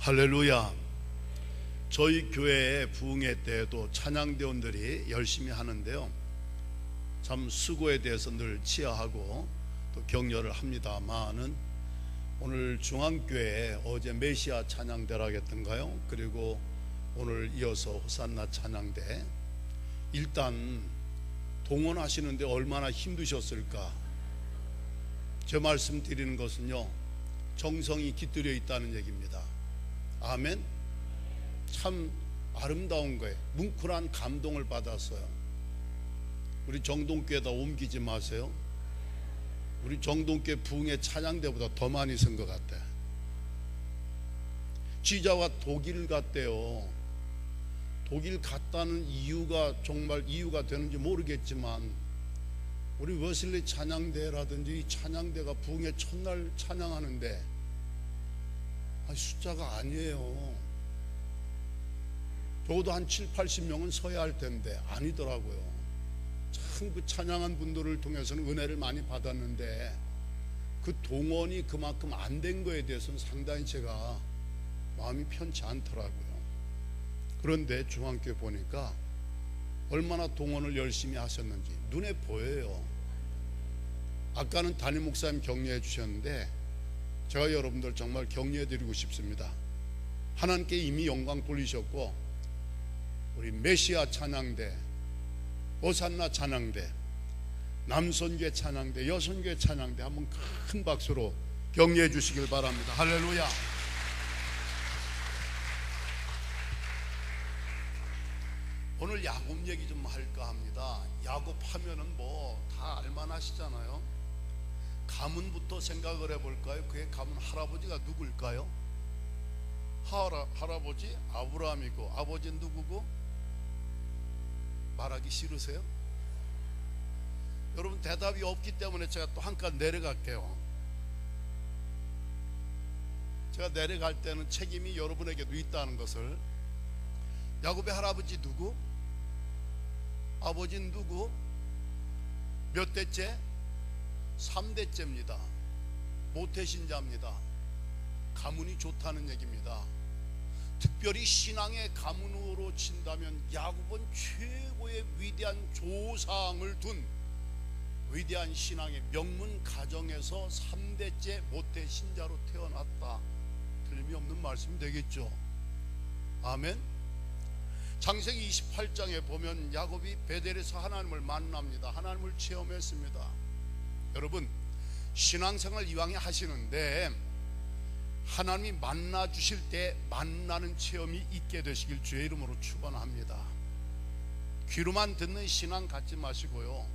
할렐루야. 저희 교회의 부흥회 때에도 찬양대원들이 열심히 하는데요, 참 수고에 대해서 늘 치하하고 또 격려를 합니다만은 오늘 중앙교회에 어제 메시아 찬양대라겠던가요? 그리고 오늘 이어서 호산나 찬양대, 일단 동원하시는데 얼마나 힘드셨을까. 제 말씀 드리는 것은요, 정성이 깃들여 있다는 얘기입니다. 아멘. 참 아름다운 거예요. 뭉클한 감동을 받았어요. 우리 정동교에다 옮기지 마세요. 우리 정동교회 부흥회 찬양대보다 더 많이 쓴 것 같아. 지자와 독일 갔대요. 독일 갔다는 이유가 정말 이유가 되는지 모르겠지만 우리 웨슬리 찬양대라든지 이 찬양대가 부흥회 첫날 찬양하는데 숫자가 아니에요. 적어도 한 7, 80명은 서야 할 텐데 아니더라고요. 참 그 찬양한 분들을 통해서는 은혜를 많이 받았는데 그 동원이 그만큼 안 된 거에 대해서는 상당히 제가 마음이 편치 않더라고요. 그런데 중앙교회 보니까 얼마나 동원을 열심히 하셨는지 눈에 보여요. 아까는 담임 목사님 격려해 주셨는데 제가 여러분들 정말 격려해 드리고 싶습니다. 하나님께 이미 영광 돌리셨고 우리 메시아 찬양대, 호산나 찬양대, 남선교회 찬양대, 여선교회 찬양대 한번 큰 박수로 격려해 주시길 바랍니다. 할렐루야. 오늘 야곱 얘기 좀 할까 합니다. 야곱 하면은 뭐 다 알만하시잖아요. 가문부터 생각을 해볼까요? 그의 가문 할아버지가 누굴까요? 할아버지 아브라함이고 아버지는 누구고? 말하기 싫으세요? 여러분 대답이 없기 때문에 제가 또 한 칸 내려갈게요. 제가 내려갈 때는 책임이 여러분에게도 있다는 것을. 야곱의 할아버지 누구? 아버지는 누구? 몇 대째? 3대째입니다. 모태신자입니다. 가문이 좋다는 얘기입니다. 특별히 신앙의 가문으로 친다면 야곱은 최고의 위대한 조상을 둔 위대한 신앙의 명문 가정에서 3대째 모태신자로 태어났다. 틀림이 없는 말씀이 되겠죠. 아멘. 창세기 28장에 보면 야곱이 베델에서 하나님을 만납니다. 하나님을 체험했습니다. 여러분 신앙생활 이왕에 하시는데 하나님이 만나 주실 때 만나는 체험이 있게 되시길 주의 이름으로 축원합니다. 귀로만 듣는 신앙 갖지 마시고요,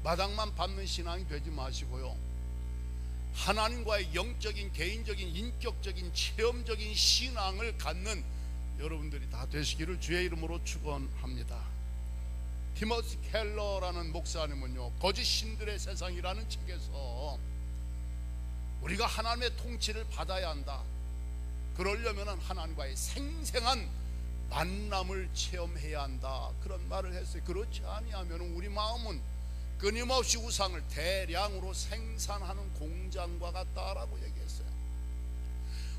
마당만 밟는 신앙이 되지 마시고요, 하나님과의 영적인 개인적인 인격적인 체험적인 신앙을 갖는 여러분들이 다 되시기를 주의 이름으로 축원합니다. 티머스 켈러라는 목사님은요, 거짓 신들의 세상이라는 책에서 우리가 하나님의 통치를 받아야 한다, 그러려면 하나님과의 생생한 만남을 체험해야 한다, 그런 말을 했어요. 그렇지 아니하면 우리 마음은 끊임없이 우상을 대량으로 생산하는 공장과 같다라고 얘기했어요.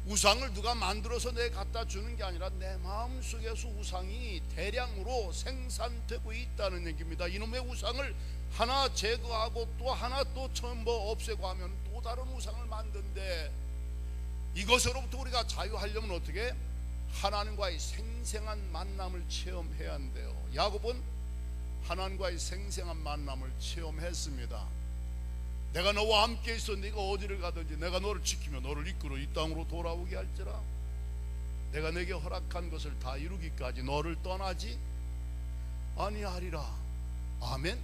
우상을 누가 만들어서 내게 갖다 주는 게 아니라 내 마음속에서 우상이 대량으로 생산되고 있다는 얘기입니다. 이놈의 우상을 하나 제거하고 또 하나 또 전부 없애고 하면 또 다른 우상을 만든데, 이것으로부터 우리가 자유하려면 어떻게? 하나님과의 생생한 만남을 체험해야 한대요. 야곱은 하나님과의 생생한 만남을 체험했습니다. 내가 너와 함께 있어 네가 어디를 가든지 내가 너를 지키며 너를 이끌어 이 땅으로 돌아오게 할지라. 내가 내게 허락한 것을 다 이루기까지 너를 떠나지 아니하리라. 아멘.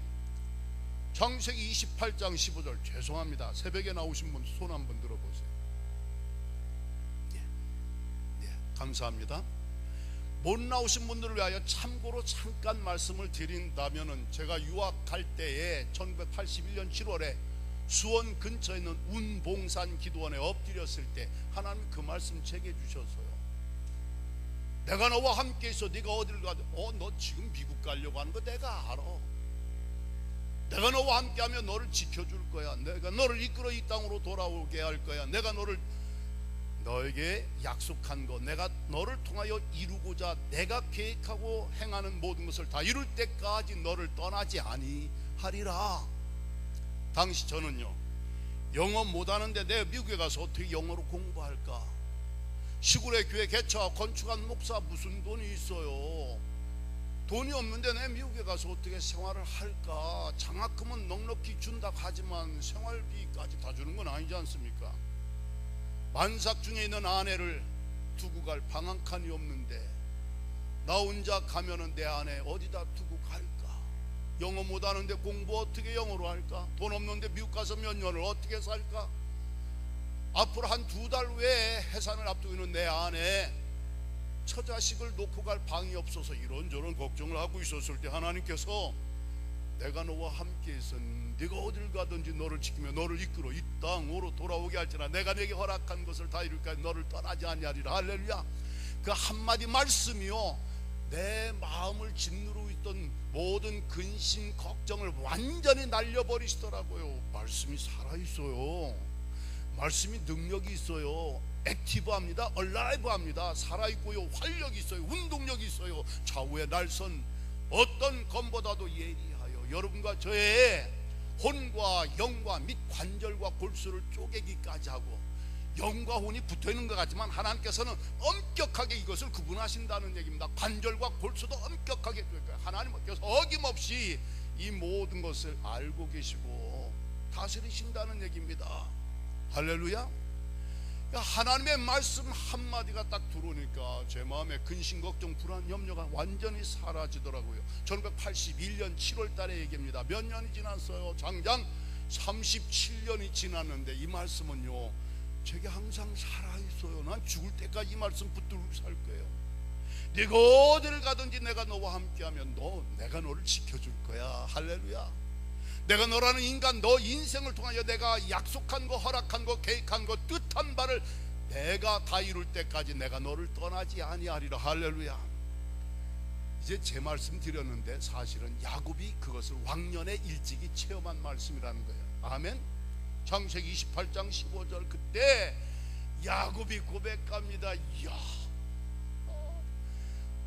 창세기 28장 15절. 죄송합니다, 새벽에 나오신 분 손 한번 들어보세요. 감사합니다. 못 나오신 분들을 위하여 참고로 잠깐 말씀을 드린다면은, 제가 유학할 때에 1981년 7월에 수원 근처에 있는 운봉산 기도원에 엎드렸을 때 하나님 그 말씀 제게 주셨어요. 내가 너와 함께 있어 네가 어디를 가든, 너 지금 미국 가려고 하는 거 내가 알아. 내가 너와 함께하면 너를 지켜줄 거야. 내가 너를 이끌어 이 땅으로 돌아오게 할 거야. 내가 너를 너에게 약속한 것, 내가 너를 통하여 이루고자 내가 계획하고 행하는 모든 것을 다 이룰 때까지 너를 떠나지 아니하리라. 당시 저는요, 영어 못하는데 내가 미국에 가서 어떻게 영어로 공부할까? 시골의 교회 개척 건축한 목사 무슨 돈이 있어요? 돈이 없는데 내 미국에 가서 어떻게 생활을 할까? 장학금은 넉넉히 준다 하지만 생활비까지 다 주는 건 아니지 않습니까? 만삭 중에 있는 아내를 두고 갈 방 한 칸이 없는데 나 혼자 가면은 내 아내 어디다 두고 갈까? 영어 못하는데 공부 어떻게 영어로 할까? 돈 없는데 미국 가서 몇 년을 어떻게 살까? 앞으로 한 2달 후에 해산을 앞두고 있는 내 아내 처자식을 놓고 갈 방이 없어서 이런저런 걱정을 하고 있었을 때 하나님께서 내가 너와 함께 있어 네가 어딜 가든지 너를 지키며 너를 이끌어 이 땅으로 돌아오게 할지라 내가 내게 허락한 것을 다 이룰까 너를 떠나지 아니하리라. 할렐루야. 그 한마디 말씀이요 내 마음을 짓누르고 있던 모든 근심 걱정을 완전히 날려버리시더라고요. 말씀이 살아있어요. 말씀이 능력이 있어요. 액티브합니다. 얼라이브합니다. 살아있고요 활력이 있어요. 운동력이 있어요. 좌우의 날선 어떤 검보다도 예리하여 여러분과 저의 혼과 영과 및 관절과 골수를 쪼개기까지 하고 영과 혼이 붙어있는 것 같지만 하나님께서는 엄격하게 이것을 구분하신다는 얘기입니다. 관절과 골수도 엄격하게 하나님께서 어김없이 이 모든 것을 알고 계시고 다스리신다는 얘기입니다. 할렐루야. 하나님의 말씀 한마디가 딱 들어오니까 제 마음에 근심 걱정 불안 염려가 완전히 사라지더라고요. 1981년 7월 달의 얘기입니다. 몇 년이 지났어요? 장장 37년이 지났는데 이 말씀은요 제게 항상 살아있어요. 난 죽을 때까지 이 말씀 붙들고 살 거예요. 네가 어디를 가든지 내가 너와 함께하면 내가 너를 지켜줄 거야. 할렐루야. 내가 너라는 인간 너 인생을 통하여 내가 약속한 거 허락한 거 계획한 거 뜻한 바를 내가 다 이룰 때까지 내가 너를 떠나지 아니하리라. 할렐루야. 이제 제 말씀 드렸는데 사실은 야곱이 그것을 왕년에 일찍이 체험한 말씀이라는 거예요. 아멘. 창세기 28장 15절 그때 야곱이 고백합니다. 이야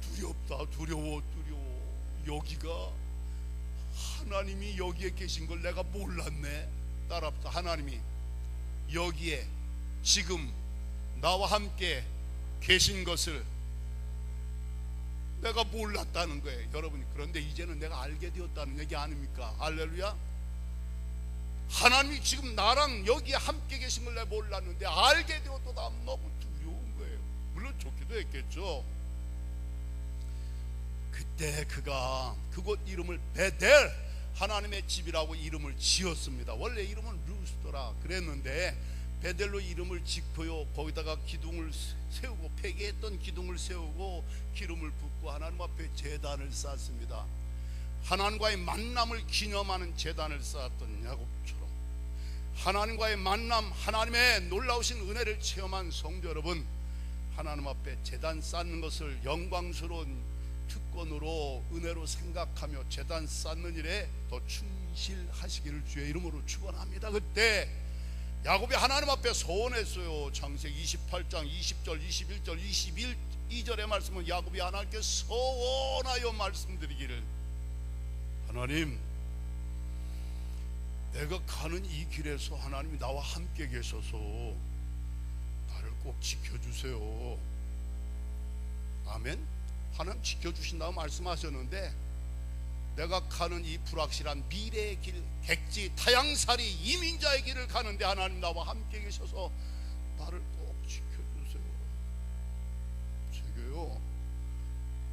두렵다. 두려워. 여기가 하나님이 여기에 계신 걸 내가 몰랐네. 따라합시다. 하나님이 여기에 지금 나와 함께 계신 것을 내가 몰랐다는 거예요. 여러분 그런데 이제는 내가 알게 되었다는 얘기 아닙니까? 할렐루야. 하나님이 지금 나랑 여기에 함께 계신 걸 내가 몰랐는데 알게 되었도 나 너무 두려운 거예요. 물론 좋기도 했겠죠. 그때 그가 그곳 이름을 베델 하나님의 집이라고 이름을 지었습니다. 원래 이름은 루스더라 그랬는데 베델로 이름을 짓고요 거기다가 기둥을 세우고 폐기했던 기둥을 세우고 기름을 붓고 하나님 앞에 제단을 쌓습니다. 하나님과의 만남을 기념하는 제단을 쌓았던 야곱처럼 하나님과의 만남 하나님의 놀라우신 은혜를 체험한 성도 여러분 하나님 앞에 제단 쌓는 것을 영광스러운 특권으로 은혜로 생각하며 제단 쌓는 일에 더 충실하시기를 주의 이름으로 축원합니다. 그때 야곱이 하나님 앞에 서원했어요. 창세기 28장 20절 21절 22절의 말씀은 야곱이 하나님께 서원하여 말씀드리기를 하나님 내가 가는 이 길에서 하나님이 나와 함께 계셔서 나를 꼭 지켜주세요. 아멘. 하나님 지켜주신다고 말씀하셨는데 내가 가는 이 불확실한 미래의 길 객지 타양살이 이민자의 길을 가는데 하나님 나와 함께 계셔서 나를 꼭 지켜주세요. 제게요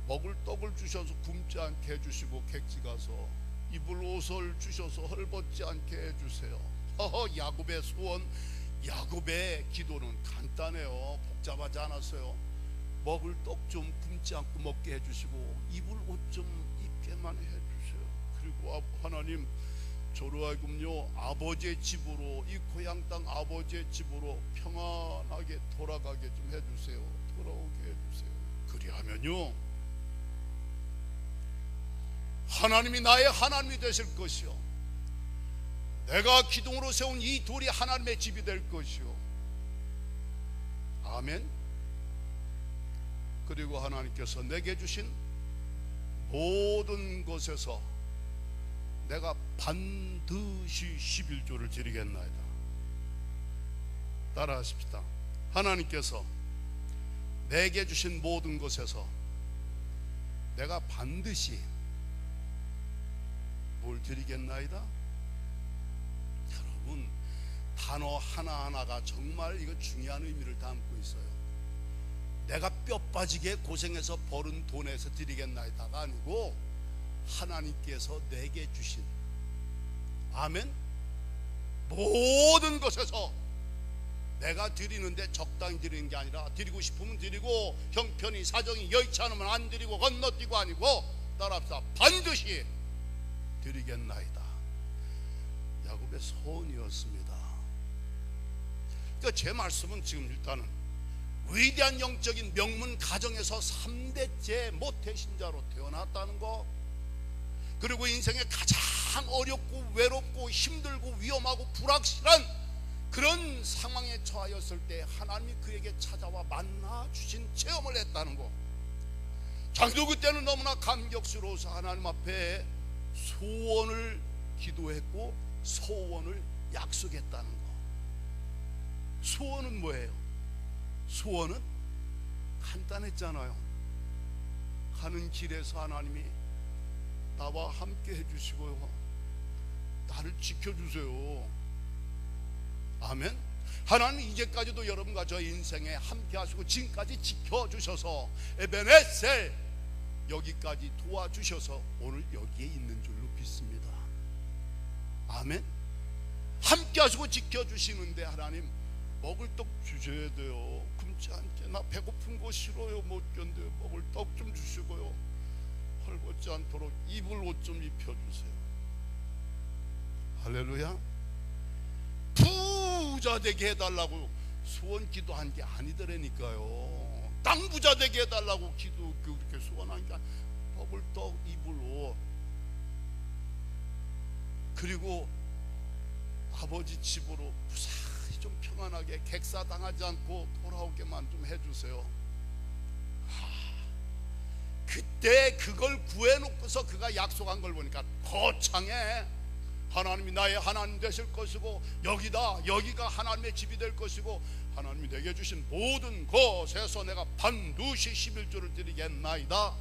먹을 떡을 주셔서 굶지 않게 해주시고 객지 가서 입을 옷을 주셔서 헐벗지 않게 해주세요. 야곱의 소원 야곱의 기도는 간단해요. 복잡하지 않았어요. 먹을 떡 좀 굶지 않고 먹게 해주시고 입을 옷 좀 입게만 해주세요. 그리고 하나님 저로 하여금요 아버지의 집으로 이 고향 땅 아버지의 집으로 평안하게 돌아가게 좀 해주세요. 돌아오게 해주세요. 그리하면요 하나님이 나의 하나님이 되실 것이요 내가 기둥으로 세운 이 돌이 하나님의 집이 될 것이요 아멘. 그리고 하나님께서 내게 주신 모든 것에서 내가 반드시 11조를 드리겠나이다. 따라하십시다. 하나님께서 내게 주신 모든 것에서 내가 반드시 뭘 드리겠나이다? 여러분, 단어 하나하나가 정말 이거 중요한 의미를 담고 있어요. 내가 뼈 빠지게 고생해서 벌은 돈에서 드리겠나이다가 아니고 하나님께서 내게 주신, 아멘, 모든 것에서 내가 드리는데 적당히 드리는 게 아니라 드리고 싶으면 드리고 형편이 사정이 여의치 않으면 안 드리고 건너뛰고 아니고 따라합시다. 반드시 드리겠나이다. 야곱의 소원이었습니다. 그러니까 제 말씀은 지금 일단은 위대한 영적인 명문 가정에서 3대째 모태신자로 태어났다는 거, 그리고 인생에 가장 어렵고 외롭고 힘들고 위험하고 불확실한 그런 상황에 처하였을 때 하나님이 그에게 찾아와 만나 주신 체험을 했다는 거, 자기도 그때는 너무나 감격스러워서 하나님 앞에 소원을 기도했고 소원을 약속했다는 거. 소원은 뭐예요? 소원은 간단했잖아요. 가는 길에서 하나님이 나와 함께 해주시고요, 나를 지켜주세요. 아멘. 하나님 이제까지도 여러분과 저 인생에 함께 하시고 지금까지 지켜주셔서 에베네셀 여기까지 도와주셔서 오늘 여기에 있는 줄로 믿습니다. 아멘. 함께 하시고 지켜주시는데 하나님 먹을 떡 주셔야 돼요. 굶지 않게. 나 배고픈 거 싫어요. 못 견뎌요. 먹을 떡 좀 주시고요, 헐벗지 않도록 입을 옷 좀 입혀주세요. 할렐루야. 부자 되게 해달라고 소원 기도한 게 아니더라니까요. 땅 부자 되게 해달라고 기도 그렇게 소원한 게 아니라 먹을 떡, 입을 옷, 그리고 아버지 집으로 무사히 좀 평안하게 객사당하지 않고 돌아오게만 좀 해주세요. 그때 그걸 구해놓고서 그가 약속한 걸 보니까 거창해. 하나님이 나의 하나님 되실 것이고 여기가 하나님의 집이 될 것이고 하나님이 내게 주신 모든 것에서 내가 반드시 11조를 드리겠나이다.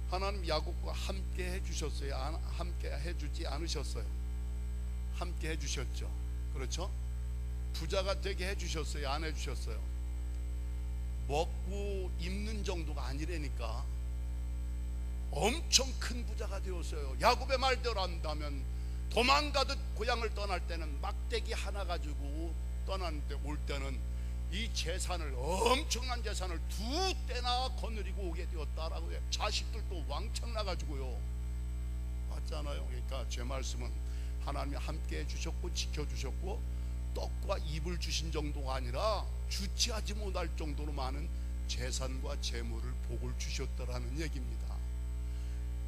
하나님 야곱과 함께 해주셨어요? 함께 해주지 않으셨어요? 함께 해주셨죠. 그렇죠? 부자가 되게 해주셨어요? 안 해주셨어요? 먹고 입는 정도가 아니라니까 엄청 큰 부자가 되었어요. 야곱의 말대로 한다면 도망가듯 고향을 떠날 때는 막대기 하나 가지고 떠났는데 올 때는 이 재산을, 엄청난 재산을 2대나 거느리고 오게 되었다라고 해요. 자식들도 왕창 나가지고요. 맞잖아요. 그러니까 제 말씀은 하나님이 함께 해주셨고 지켜주셨고 떡과 입을 주신 정도가 아니라 주체하지 못할 정도로 많은 재산과 재물을 복을 주셨다라는 얘기입니다.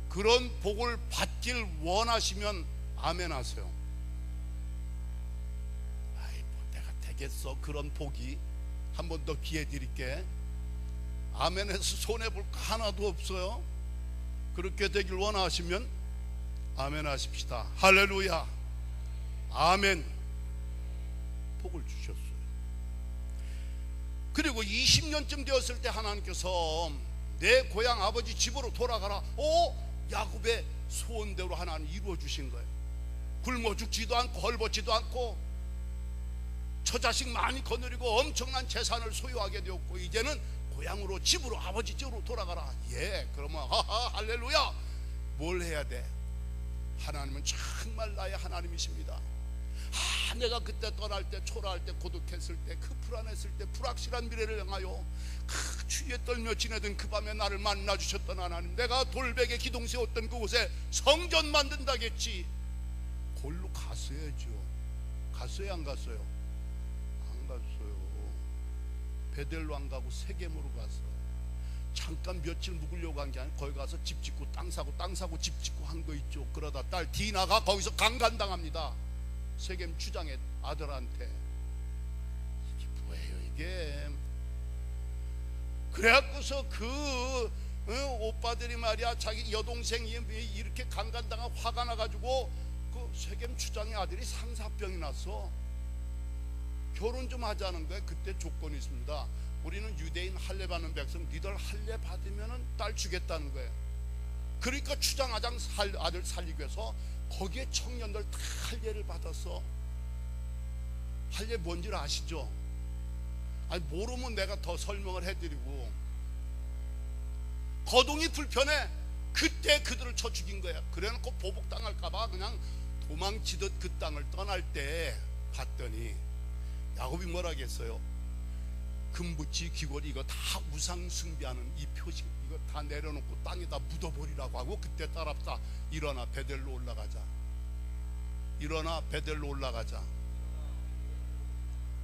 그런 복을 받길 원하시면 아멘 하세요. 아이 뭐 내가 되겠어. 그런 복이 한 번 더 기회 드릴게. 아멘해서 손해볼 거 하나도 없어요. 그렇게 되길 원하시면 아멘 하십시다. 할렐루야. 아멘. 복을 주셨어요. 그리고 20년쯤 되었을 때 하나님께서 내 고향 아버지 집으로 돌아가라. 야곱의 소원대로 하나님 이루어 주신 거예요. 굶어 죽지도 않고 헐벗지도 않고 처자식 많이 거느리고 엄청난 재산을 소유하게 되었고 이제는 고향으로 집으로 아버지 집으로 돌아가라. 예, 그러면 할렐루야. 뭘 해야 돼? 하나님은 정말 나의 하나님이십니다. 내가 그때 떠날 때 초라할 때 고독했을 때 그 불안했을 때 불확실한 미래를 향하여 그 추위에 떨며 지내던 그 밤에 나를 만나 주셨던 하나님, 내가 돌베개 기둥 세웠던 그곳에 성전 만든다겠지. 골로 갔어야죠. 갔어요 안 갔어요? 안 갔어요. 베델로 안 가고 세겜으로 갔어요. 잠깐 며칠 묵으려고 한 게 아니라 거기 가서 집 짓고 땅 사고 집 짓고 한 거 있죠. 그러다 딸 디나가 거기서 강간당합니다. 세겜 주장의 아들한테. 이게 거예요 이게. 그래갖고서 그 오빠들이 말이야 자기 여동생이 이렇게 강간당하고 화가 나가지고 그 세겜 추장의 아들이 상사병이 났어. 결혼 좀 하자는 거예요. 그때 조건이 있습니다. 우리는 유대인 할례 받는 백성, 니들 할례 받으면은 딸 주겠다는 거예요. 그러니까 추장 아들 살리기 위해서 거기에 청년들 다 할례를 받았어. 할례 뭔지 아시죠? 아니 모르면 내가 더 설명을 해드리고. 거동이 불편해. 그때 그들을 쳐 죽인 거야. 그래놓고 보복당할까봐 그냥 도망치듯 그 땅을 떠날 때 봤더니 야곱이 뭐라겠어요? 금붙이 귀걸이 이거 다 우상 숭배하는 이 표식 이거 다 내려놓고 땅에다 묻어버리라고 하고 그때 따라다 일어나 베델로 올라가자. 일어나 베델로 올라가자.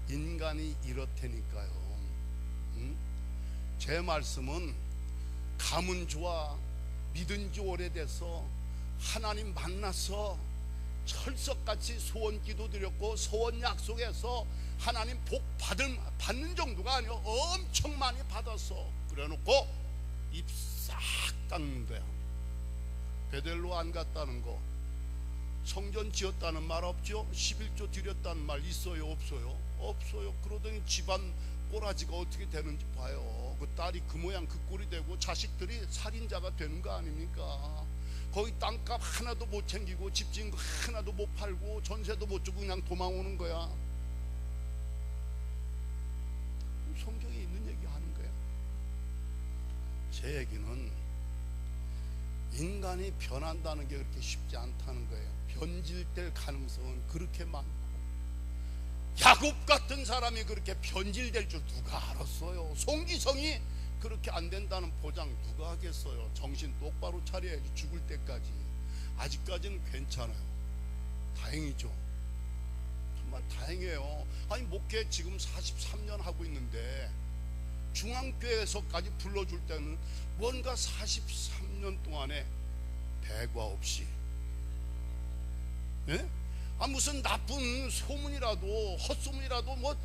인간이 이렇다니까요. 제 말씀은 가문 좋아 믿은 지 오래돼서 하나님 만나서 철석같이 소원 기도 드렸고 소원 약속해서 하나님 복 받는 정도가 아니고 엄청 많이 받았어. 그래놓고 입 싹 닦는 거야. 베델로 안 갔다는 거, 성전 지었다는 말 없죠? 11조 드렸다는 말 있어요 없어요? 없어요. 그러더니 집안 꼬라지가 어떻게 되는지 봐요. 그 딸이 그 모양 그 꼴이 되고 자식들이 살인자가 되는 거 아닙니까? 거기 땅값 하나도 못 챙기고 집 지은 거 하나도 못 팔고 전세도 못 주고 그냥 도망오는 거야. 성경에 있는 얘기 하는 거야. 제 얘기는 인간이 변한다는 게 그렇게 쉽지 않다는 거예요. 변질될 가능성은 그렇게 많고, 야곱 같은 사람이 그렇게 변질될 줄 누가 알았어요? 송기성이 그렇게 안 된다는 보장 누가 하겠어요? 정신 똑바로 차려야지. 죽을 때까지. 아직까지는 괜찮아요. 다행이죠. 정말 다행이에요. 아니 목회 지금 43년 하고 있는데 중앙교회에서까지 불러줄 때는 뭔가 43년 동안에 배과 없이, 예? 무슨 나쁜 소문이라도 헛소문이라도 뭐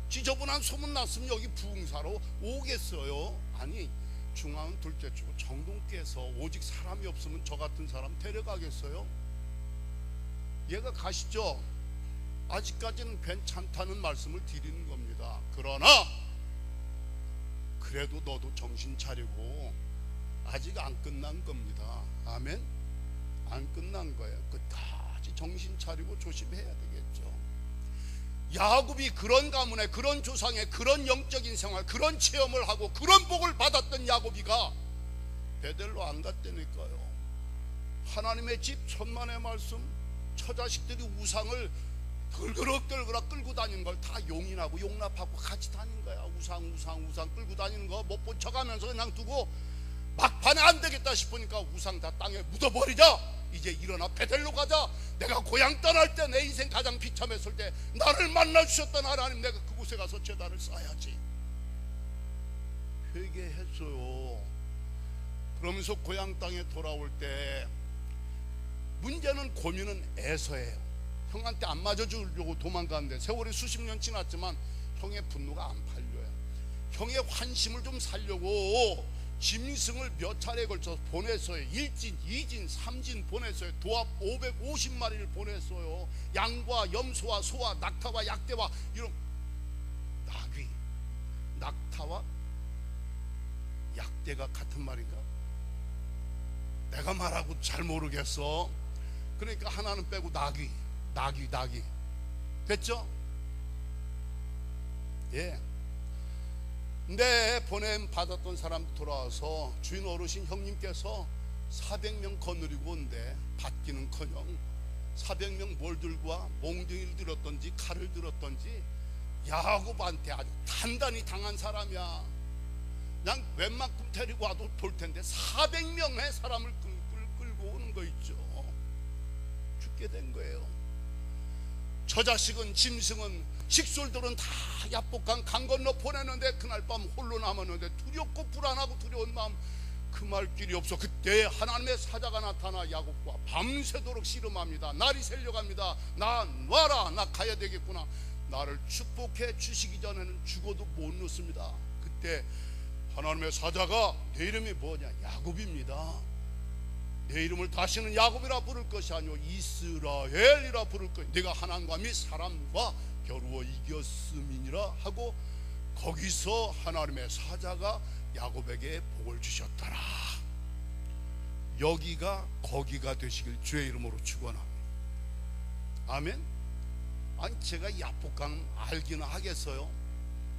지저분한 소문 났으면 여기 부흥사로 오겠어요? 아니 중앙은 둘째치고 정동께서 오직 사람이 없으면 저 같은 사람 데려가겠어요? 얘가 가시죠. 아직까지는 괜찮다는 말씀을 드리는 겁니다. 그러나 그래도 너도 정신 차리고 아직 안 끝난 겁니다. 아멘? 안 끝난 거예요. 끝까지 정신 차리고 조심해야 되겠죠. 야곱이 그런 가문에 그런 조상에 그런 영적인 생활 그런 체험을 하고 그런 복을 받았던 야곱이가 베델로 안 갔다니까요. 하나님의 집 천만의 말씀, 처자식들이 우상을 덜그럭 끌고 다니는 걸 다 용인하고 용납하고 같이 다닌 거야. 우상 끌고 다니는 거 못 본 척하면서 그냥 두고 막판에 안 되겠다 싶으니까 우상 다 땅에 묻어버리자. 이제 일어나 베델로 가자. 내가 고향 떠날 때 내 인생 가장 비참했을 때 나를 만나 주셨던 하나님, 내가 그곳에 가서 제단을 쌓아야지. 회개했어요. 그러면서 고향 땅에 돌아올 때 문제는 고민은 에서예요. 형한테 안 맞아주려고 도망가는데 세월이 수십 년 지났지만 형의 분노가 안 팔려요. 형의 환심을 좀 살려고 짐승을 몇 차례에 걸쳐서 보냈어요. 1진, 2진, 3진 보냈어요. 도합 550마리를 보냈어요. 양과 염소와 소와 낙타와 약대와 이런 나귀, 낙타와 약대가 같은 말인가? 내가 말하고 잘 모르겠어. 그러니까 하나는 빼고 나귀 됐죠? 예. 근데 보냄 받았던 사람 돌아와서 주인 어르신 형님께서 400명 거느리고 온대. 받기는커녕 400명 뭘 들고 와? 몽둥이를 들었던지 칼을 들었던지 야곱한테 아주 단단히 당한 사람이야. 그냥 웬만큼 데리고 와도 볼 텐데 400명의 사람을 끌고 오는 거 있죠. 죽게 된 거예요. 처자식은 짐승은 식솔들은 다 야복강 강 건너 보내는데 그날 밤 홀로 남았는데 두렵고 불안하고 두려운 마음 금할 길이 없어. 그때 하나님의 사자가 나타나 야곱과 밤새도록 씨름합니다. 날이 새려갑니다. 나 놔라, 나 가야 되겠구나. 나를 축복해 주시기 전에는 죽어도 못 넣습니다. 그때 하나님의 사자가 내 이름이 뭐냐? 야곱입니다. 내 이름을 다시는 야곱이라 부를 것이 아니오 이스라엘이라 부를 것이 내가 하나님과 및 사람과 겨루어 이겼음이니라 하고 거기서 하나님의 사자가 야곱에게 복을 주셨더라. 여기가 거기가 되시길 주의 이름으로 축원합니다. 아멘. 아니 제가 야복강 알기는 하겠어요.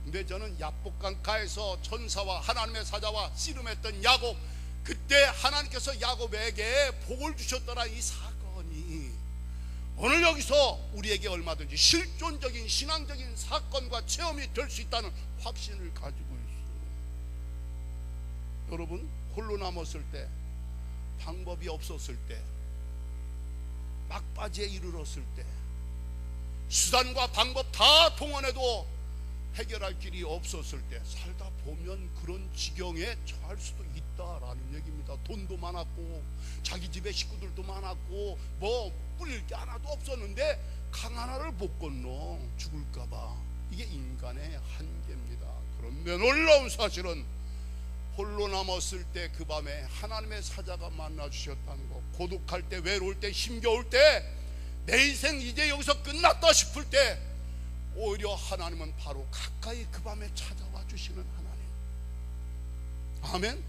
근데 저는 야복강가에서 천사와 하나님의 사자와 씨름했던 야곱, 그때 하나님께서 야곱에게 복을 주셨더라. 이 사건이 오늘 여기서 우리에게 얼마든지 실존적인 신앙적인 사건과 체험이 될 수 있다는 확신을 가지고 있어요. 여러분, 홀로 남았을 때, 방법이 없었을 때, 막바지에 이르렀을 때, 수단과 방법 다 동원해도 해결할 길이 없었을 때 살다 보면 그런 지경에 처할 수도 있다라는 얘기입니다. 돈도 많았고 자기 집에 식구들도 많았고 뭐 뿌릴 게 하나도 없었는데 강 하나를 못 건너 죽을까봐. 이게 인간의 한계입니다. 그런데 놀라운 사실은 홀로 남았을 때 그 밤에 하나님의 사자가 만나주셨다는 거. 고독할 때, 외로울 때, 힘겨울 때, 내 인생 이제 여기서 끝났다 싶을 때 오히려 하나님은 바로 가까이 그 밤에 찾아와 주시는 하나님. 아멘.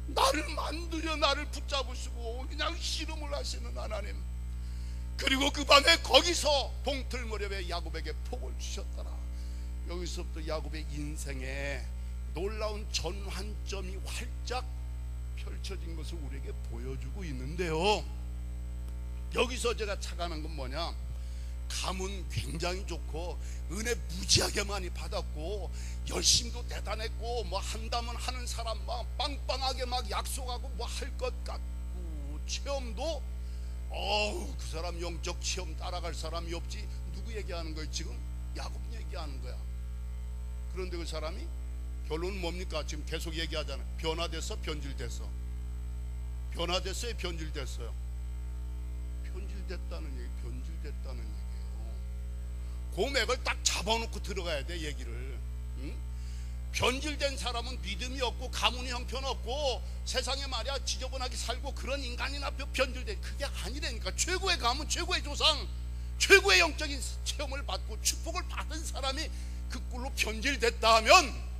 나를 만들려 나를 붙잡으시고 그냥 씨름을 하시는 하나님. 그리고 그 밤에 거기서 동틀 무렵에 야곱에게 복을 주셨더라. 여기서부터 야곱의 인생에 놀라운 전환점이 활짝 펼쳐진 것을 우리에게 보여주고 있는데요, 여기서 제가 착안한 건 뭐냐? 가문 굉장히 좋고 은혜 무지하게 많이 받았고 열심도 대단했고 뭐 한다면 하는 사람 막 빵빵하게 막 약속하고 뭐 할 것 같고 체험도 그 사람 영적 체험 따라갈 사람이 없지. 누구 얘기하는 거예요 지금? 야곱 얘기하는 거야. 그런데 그 사람이 결론은 뭡니까? 지금 계속 얘기하잖아요. 변화됐어, 변질됐어. 변화됐어요, 변질됐어요. 변질됐다는 얘기, 변질됐다는 얘기예요. 고맥을 딱 잡아놓고 들어가야 돼 얘기를. 응? 변질된 사람은 믿음이 없고 가문이 형편없고 세상에 말이야 지저분하게 살고 그런 인간이나 변질된, 그게 아니라니까. 최고의 가문, 최고의 조상, 최고의 영적인 체험을 받고 축복을 받은 사람이 그 꼴로 변질됐다 하면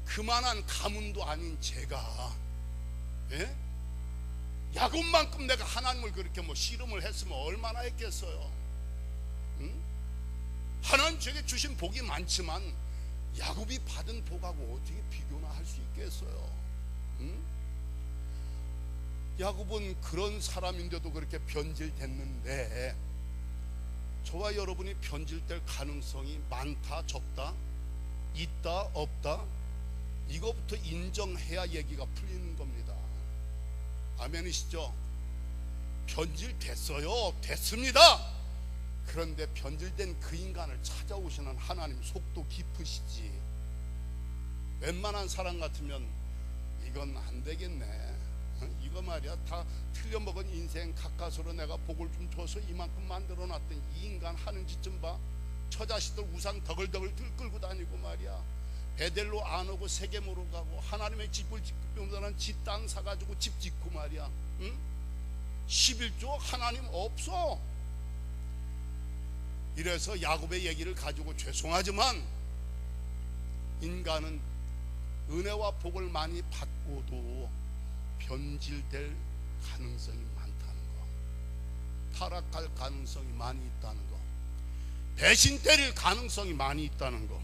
그만한 가문도 아닌 제가, 예? 야곱만큼 내가 하나님을 그렇게 뭐 씨름을 했으면 얼마나 했겠어요. 응? 하나님 제게 주신 복이 많지만 야곱이 받은 복하고 어떻게 비교나 할 수 있겠어요? 응? 야곱은 그런 사람인데도 그렇게 변질됐는데 저와 여러분이 변질될 가능성이 많다, 적다, 있다, 없다, 이거부터 인정해야 얘기가 풀리는 겁니다. 아멘이시죠? 변질됐어요. 됐습니다. 그런데 변질된 그 인간을 찾아오시는 하나님 속도 깊으시지. 웬만한 사람 같으면 이건 안 되겠네, 이거 말이야 다 틀려먹은 인생 가까스로 내가 복을 좀 줘서 이만큼 만들어놨던 이 인간 하는 짓 좀 봐. 처자식들 우상 덕을덕을 끌고 다니고 말이야 베델로 안 오고 세겜으로 가고 하나님의 집을 짓고는 집 땅 사가지고 집 짓고 말이야. 응? 11조 하나님 없어. 이래서 야곱의 얘기를 가지고 죄송하지만 인간은 은혜와 복을 많이 받고도 변질될 가능성이 많다는 거, 타락할 가능성이 많이 있다는 거, 배신 때릴 가능성이 많이 있다는 거.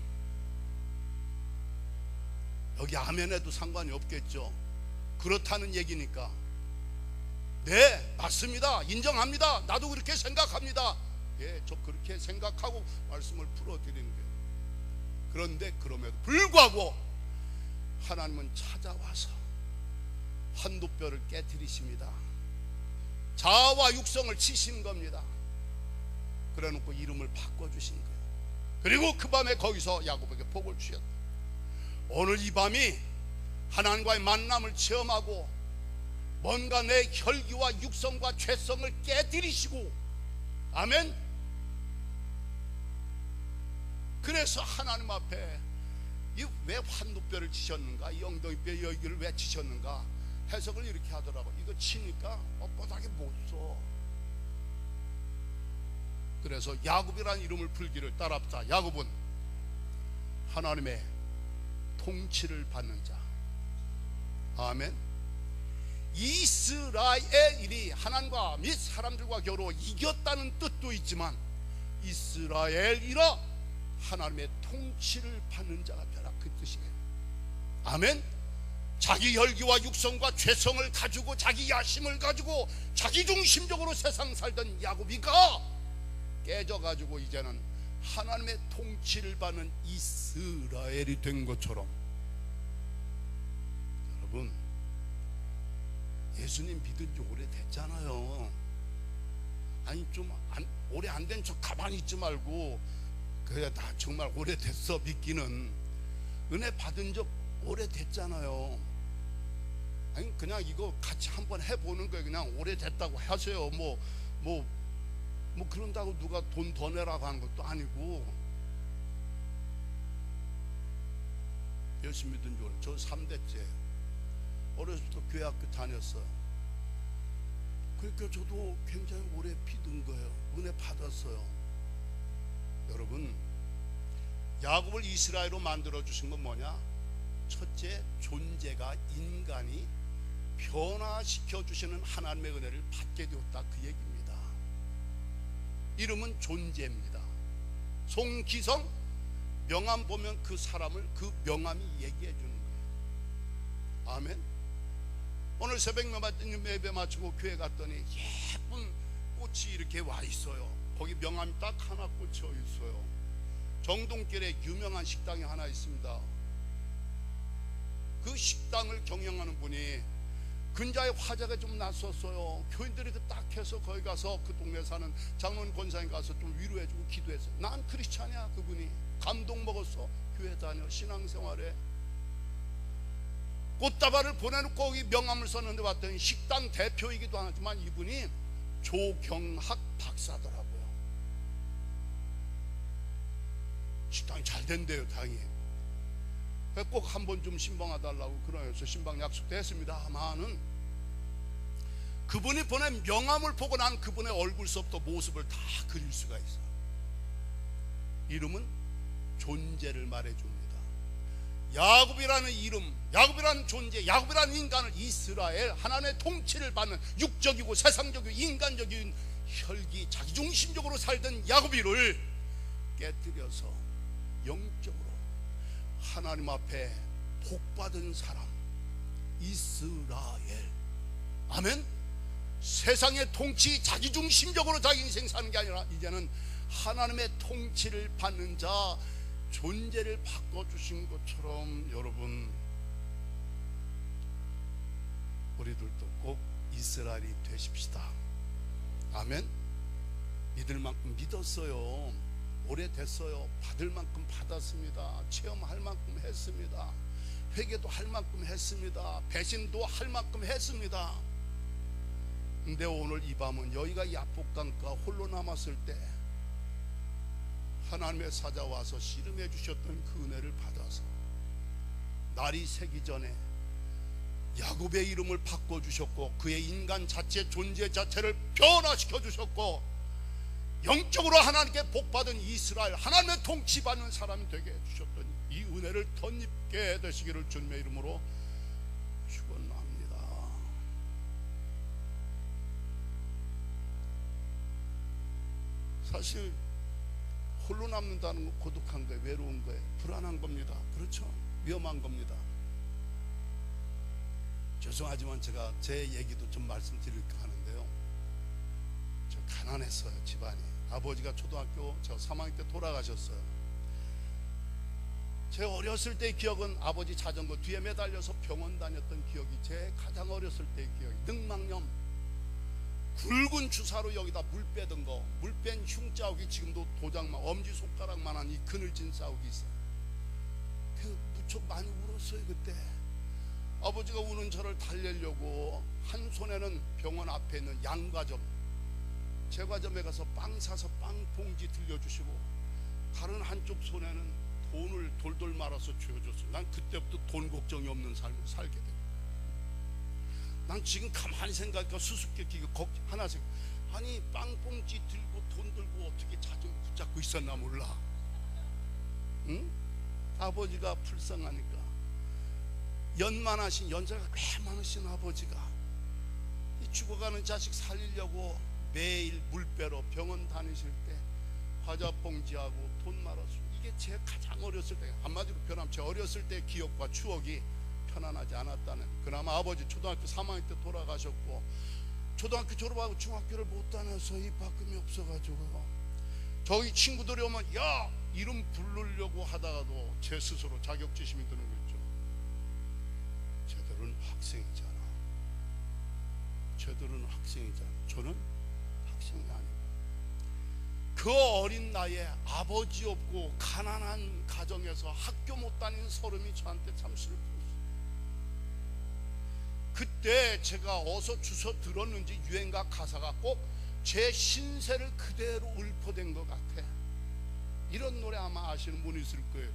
여기 아멘해도 상관이 없겠죠. 그렇다는 얘기니까 네 맞습니다, 인정합니다, 나도 그렇게 생각합니다. 예, 저 그렇게 생각하고 말씀을 풀어드리는 거예요. 그런데 그럼에도 불구하고 하나님은 찾아와서 환도뼈를 깨뜨리십니다. 자아와 육성을 치신 겁니다. 그래놓고 이름을 바꿔주신 거예요. 그리고 그 밤에 거기서 야곱에게 복을 주셨다. 오늘 이 밤이 하나님과의 만남을 체험하고 뭔가 내 혈기와 육성과 죄성을 깨뜨리시고, 아멘, 그래서 하나님 앞에 왜 환도뼈를 치셨는가, 이 엉덩이뼈 여기를 왜 치셨는가 해석을 이렇게 하더라고. 이거 치니까 뻣뻣하게 못 써. 그래서 야곱이라는 이름을 풀기를 따라합시다. 야곱은 하나님의 통치를 받는 자. 아멘. 이스라엘이 하나님과 및 사람들과 겨루어 이겼다는 뜻도 있지만 이스라엘이라 하나님의 통치를 받는 자가 되라, 그 뜻이에요. 아멘. 자기 혈기와 육성과 죄성을 가지고 자기 야심을 가지고 자기 중심적으로 세상 살던 야곱이가 깨져가지고 이제는 하나님의 통치를 받는 이스라엘이 된 것처럼, 여러분 예수님 믿은 지 오래됐잖아요. 아니 좀 오래 안 된 척 가만히 있지 말고, 그래 나 정말 오래됐어 믿기는, 은혜 받은 적 오래됐잖아요. 아니 그냥 이거 같이 한번 해보는 거예요. 그냥 오래됐다고 하세요. 뭐 그런다고 누가 돈 더 내라고 하는 것도 아니고. 예수 믿은 지 오래, 저 3대째예요. 어렸을 때 교회 학교 다녔어요. 그러니까 저도 굉장히 오래 믿은 거예요. 은혜 받았어요. 여러분, 야곱을 이스라엘로 만들어 주신 건 뭐냐? 첫째, 존재가 인간이 변화시켜 주시는 하나님의 은혜를 받게 되었다, 그 얘기입니다. 이름은 존재입니다. 송기성 명함 보면 그 사람을 그 명함이 얘기해 주는 거예요. 아멘. 오늘 새벽 예배 마치고 교회 갔더니 예쁜 꽃이 이렇게 와 있어요. 거기 명함이 딱 하나 꽂혀 있어요. 정동길에 유명한 식당이 하나 있습니다. 그 식당을 경영하는 분이 근자에 화재가 좀 났었어요. 교인들이 딱 해서 거기 가서 그 동네 사는 장로님 권사님 가서 좀 위로해주고 기도했어요. 난 크리스찬이야. 그분이 감동 먹었어. 교회 다녀 신앙생활에. 꽃다발을 보내놓고 거기 명함을 썼는데 왔더니 식당 대표이기도 하지만 이분이 조경학 박사더라고요. 식당이 잘 된대요, 다행히. 꼭 한번 좀 신방해달라고 그러면서 신방 약속도 했습니다만은 그분이 보낸 명함을 보고 난 그분의 얼굴서부터 모습을 다 그릴 수가 있어요. 이름은 존재를 말해줍니다. 야곱이라는 이름, 야곱이라는 존재, 야곱이라는 인간을 이스라엘, 하나님의 통치를 받는 육적이고 세상적이고 인간적인 혈기, 자기중심적으로 살던 야곱이를 깨뜨려서 영적으로 하나님 앞에 복받은 사람, 이스라엘. 아멘. 세상의 통치, 자기중심적으로 자기 인생 사는 게 아니라 이제는 하나님의 통치를 받는 자, 존재를 바꿔주신 것처럼 여러분, 우리들도 꼭 이스라엘이 되십시다. 아멘. 믿을 만큼 믿었어요. 오래됐어요. 받을 만큼 받았습니다. 체험할 만큼 했습니다. 회개도 할 만큼 했습니다. 배신도 할 만큼 했습니다. 근데 오늘 이 밤은 여기가 야복강가 홀로 남았을 때 하나님의 사자 와서 씨름해 주셨던 그 은혜를 받아서 날이 새기 전에 야곱의 이름을 바꿔주셨고 그의 인간 자체, 존재 자체를 변화시켜 주셨고 영적으로 하나님께 복받은 이스라엘, 하나님의 통치받는 사람이 되게 해주셨던 이 은혜를 덧입게 되시기를 주님의 이름으로 축원합니다. 사실 홀로 남는다는 건 고독한 거예요. 외로운 거예요. 불안한 겁니다. 그렇죠. 위험한 겁니다. 죄송하지만 제가 제 얘기도 좀 말씀드릴까 하는데요. 저 가난했어요. 집안이. 아버지가 초등학교 저 3학년 때 돌아가셨어요. 제 어렸을 때의 기억은 아버지 자전거 뒤에 매달려서 병원 다녔던 기억이 제 가장 어렸을 때의 기억이. 늑막염 굵은 주사로 여기다 물 빼던 거, 물 뺀 흉자국이 지금도 도장만, 엄지손가락만한 이 그늘진 자국이 있어요. 그 무척 많이 울었어요. 그때 아버지가 우는 저를 달래려고 한 손에는 병원 앞에 있는 양과점, 제과점에 가서 빵 사서 빵 봉지 들려주시고 다른 한쪽 손에는 돈을 돌돌 말아서 쥐어줬어요. 난 그때부터 돈 걱정이 없는 삶을 살게 되고, 난 지금 가만히 생각하니까 수수께끼가 하나 생각, 아니 빵봉지 들고 돈 들고 어떻게 자전거 붙잡고 있었나 몰라. 응? 아버지가 불쌍하니까, 연만하신, 연세가 꽤 많으신 아버지가 이 죽어가는 자식 살리려고 매일 물 빼러 병원 다니실 때 과자 봉지하고 돈 말아서, 이게 제 가장 어렸을 때, 한마디로 표현하면 제 어렸을 때 기억과 추억이 편안하지 않았다는. 그나마 아버지 초등학교 3학년 때 돌아가셨고, 초등학교 졸업하고 중학교를 못 다녀서 입학금이 없어가지고 저희 친구들이 오면 야 이름 부르려고 하다가도 제 스스로 자격지심이 드는 거죠. 쟤들은 학생이잖아, 쟤들은 학생이잖아. 저는 학생이 아니고, 그 어린 나이에 아버지 없고 가난한 가정에서 학교 못 다니는 서름이 저한테 참 슬펐어요. 그때 제가 어서 주워 들었는지 유행가 가사가 꼭 제 신세를 그대로 읊어댄 것 같아. 이런 노래 아마 아시는 분이 있을 거예요.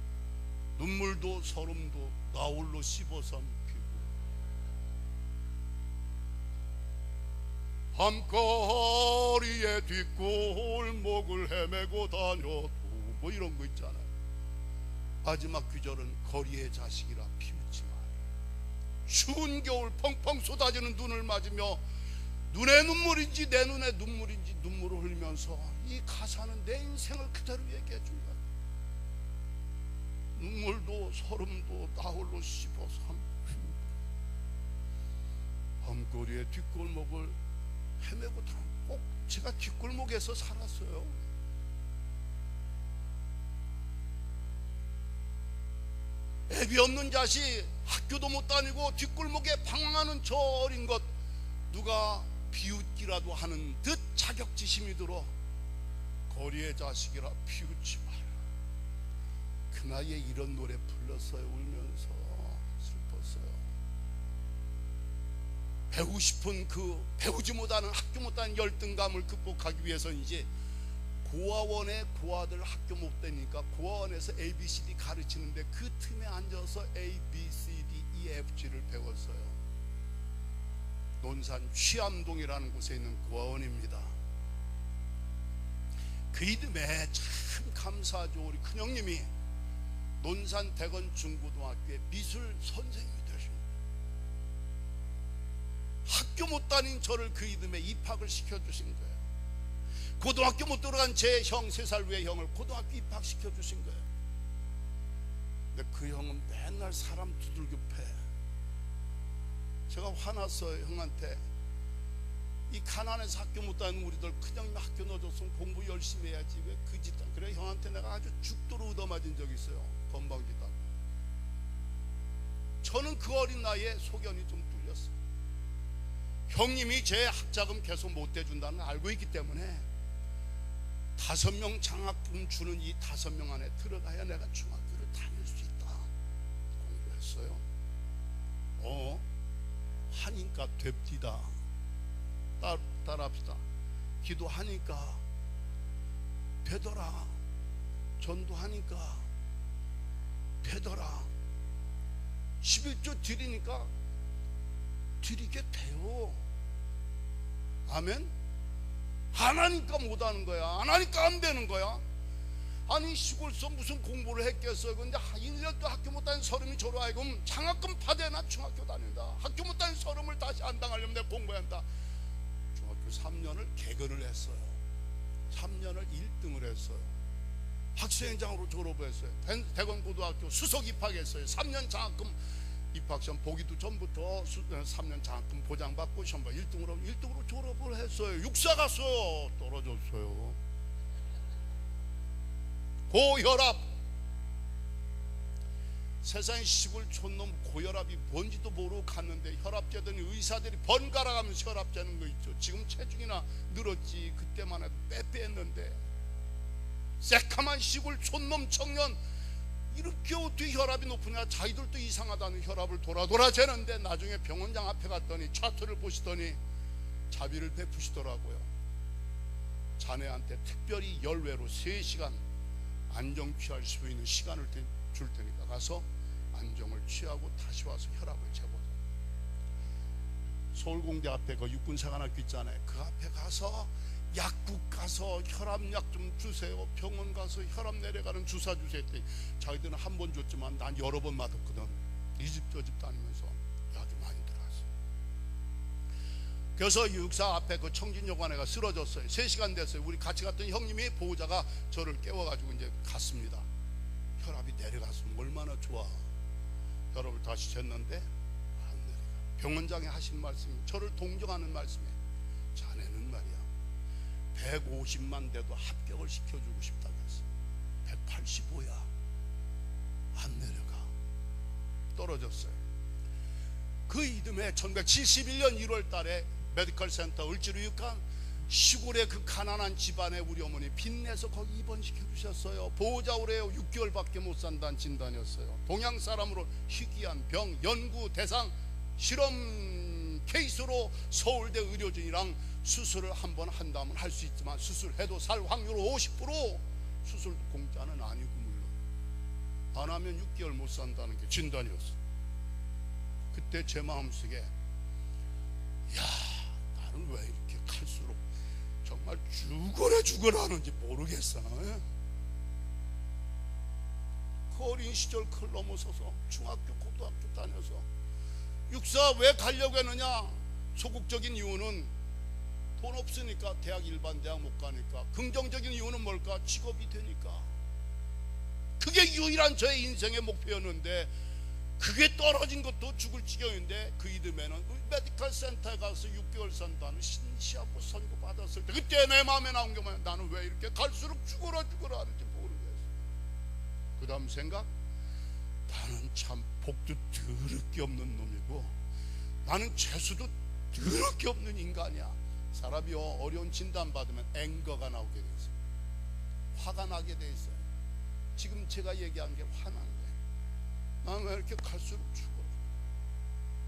눈물도 서름도 나 홀로 씹어선 피고, 밤거리에 뒷골목을 헤매고 다녀도, 뭐 이런 거 있잖아요. 마지막 귀절은 거리의 자식이라 피우지 마라. 추운 겨울 펑펑 쏟아지는 눈을 맞으며 눈에 눈물인지 내 눈에 눈물인지 눈물을 흘리면서 이 가사는 내 인생을 그대로 얘기해 준 거야. 눈물도 서름도 나 홀로 씹어서 밤거리의 뒷골목을 헤매고 다, 꼭 제가 뒷골목에서 살았어요. 애비 없는 자식, 학교도 못 다니고 뒷골목에 방황하는 저 어린 것, 누가 비웃기라도 하는 듯 자격지심이 들어 거리의 자식이라 비웃지 마라. 그 나이에 이런 노래 불렀어요. 울면서 슬펐어요. 배우고 싶은 그 배우지 못하는, 학교 못 다니는 열등감을 극복하기 위해서 이제 고아원에 고아들 학교 못 다니니까 고아원에서 ABCD 가르치는데 그 틈에 앉아서 ABCD EFG를 배웠어요. 논산 취암동이라는 곳에 있는 고아원입니다. 그 이듬해 참 감사하죠. 우리 큰형님이 논산 대건 중고등학교의 미술 선생님이 되십니다. 학교 못 다닌 저를 그 이듬해 입학을 시켜주신 거예요. 고등학교 못 들어간 제 형, 3살 위의 형을 고등학교 입학시켜 주신 거예요. 근데 그 형은 맨날 사람 두들겨 패. 제가 화났어요. 형한테. 이 가난해서 학교 못 다니는 우리들 큰형님 학교 넣어줬으면 공부 열심히 해야지 왜 그 짓. 그래 형한테 내가 아주 죽도록 얻어맞은 적이 있어요. 건방지다. 저는 그 어린 나이에 소견이 좀 뚫렸어요. 형님이 제 학자금 계속 못 대준다는 걸 알고 있기 때문에 5명 장학금 주는 이 5명 안에 들어가야 내가 중학교를 다닐 수 있다. 공부했어요. 하니까 됩디다. 따라합시다. 기도하니까 되더라. 전도하니까 되더라. 11조 드리니까 드리게 돼요. 아멘. 안 하니까 못 하는 거야. 안 하니까 안 되는 거야. 아니 시골서 무슨 공부를 했겠어요. 근데 1년도 학교 못 다닌 서름이 저로 하여금 장학금 받아야 중학교 다닌다. 학교 못 다닌 서름을 다시 안 당하려면 내가 공부해야 한다. 중학교 3년을 개근을 했어요. 3년을 1등을 했어요. 학생회장으로 졸업을 했어요. 대건고등학교 수석 입학했어요. 3년 장학금 입학시험 보기도 전부터 3년 장학금 보장받고 시험 1등으로 졸업을 했어요. 육사 갔어요. 떨어졌어요. 고혈압. 세상에 시골 촌놈 고혈압이 뭔지도 모르고 갔는데 혈압 재더니 의사들이 번갈아 가면서 혈압 재는 거 있죠. 지금 체중이나 늘었지 그때만 해도 빼빼했는데 새카만 시골 촌놈 청년 이렇게 어떻게 혈압이 높으냐. 자기들도 이상하다는 혈압을 돌아 재는데 나중에 병원장 앞에 갔더니 차트를 보시더니 자비를 베푸시더라고요. 자네한테 특별히 열외로 3시간 안정 취할 수 있는 시간을 줄 테니까 가서 안정을 취하고 다시 와서 혈압을 재보자. 서울공대 앞에 그 육군사관학교 있잖아요. 그 앞에 가서 약국 가서 혈압약 좀 주세요. 병원 가서 혈압 내려가는 주사 주세요 했더니 자기들은 한 번 줬지만 난 여러 번 맞았거든. 이 집 저 집 다니면서 약이 많이 들어갔어요. 그래서 육사 앞에 그 청진여관에가 쓰러졌어요. 3시간 됐어요. 우리 같이 갔던 형님이 보호자가 저를 깨워가지고 이제 갔습니다. 혈압이 내려갔으면 얼마나 좋아. 혈압을 다시 쟀는데 안 내려가. 병원장이 하신 말씀이 저를 동정하는 말씀이에요. 자네는 말이야 150만 돼도 합격을 시켜주고 싶다고 했어. 185야. 안 내려가. 떨어졌어요. 그 이듬해 1971년 1월 달에 메디컬 센터 을지로육간 시골의 그 가난한 집안에 우리 어머니 빚내서 거기 입원시켜 주셨어요. 보호자 오래요. 6개월밖에 못 산다는 진단이었어요. 동양 사람으로 희귀한 병, 연구 대상 실험 케이스로 서울대 의료진이랑 수술을 한번 한다면 할 수 있지만 수술해도 살 확률 50%, 수술도 공짜는 아니고 물론 안 하면 6개월 못 산다는 게 진단이었어. 그때 제 마음속에 야, 나는 왜 이렇게 갈수록 정말 죽어라 하는지 모르겠어. 그 어린 시절 그걸 넘어서서 중학교 고등학교 다녀서 육사 왜 가려고 했느냐? 소극적인 이유는 돈 없으니까 대학 일반 대학 못 가니까. 긍정적인 이유는 뭘까? 직업이 되니까. 그게 유일한 저의 인생의 목표였는데 그게 떨어진 것도 죽을 지경인데 그 이듬해는 메디컬 센터에 가서 6개월 산다는 신시하고 선고 받았을 때 그때 내 마음에 나온 게 뭐냐? 나는 왜 이렇게 갈수록 죽어라 하는지 모르겠어. 그 다음 생각, 나는 참 복도 더럽게 없는 놈이고 나는 재수도 더럽게 없는 인간이야. 사람이요 어려운 진단 받으면 앵거가 나오게 돼 있어요. 화가 나게 돼 있어요. 지금 제가 얘기한 게 화난데 난 왜 이렇게 갈수록 죽어?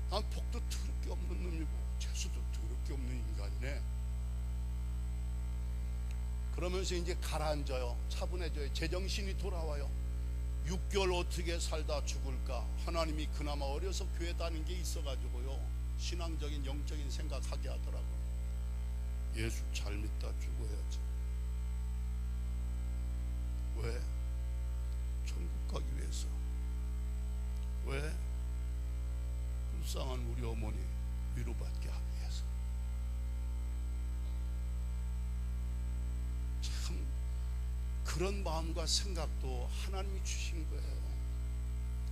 난 복도 더럽게 없는 놈이고 재수도 더럽게 없는 인간이네. 그러면서 이제 가라앉아요. 차분해져요. 제정신이 돌아와요. 6개월 어떻게 살다 죽을까? 하나님이 그나마 어려서 교회 다닌 게 있어가지고요 신앙적인 영적인 생각하게 하더라고요. 예수 잘 믿다 죽어야지. 왜? 천국 가기 위해서. 왜? 불쌍한 우리 어머니 위로받게 하기 위해서. 참 그런 마음과 생각도 하나님이 주신 거예요.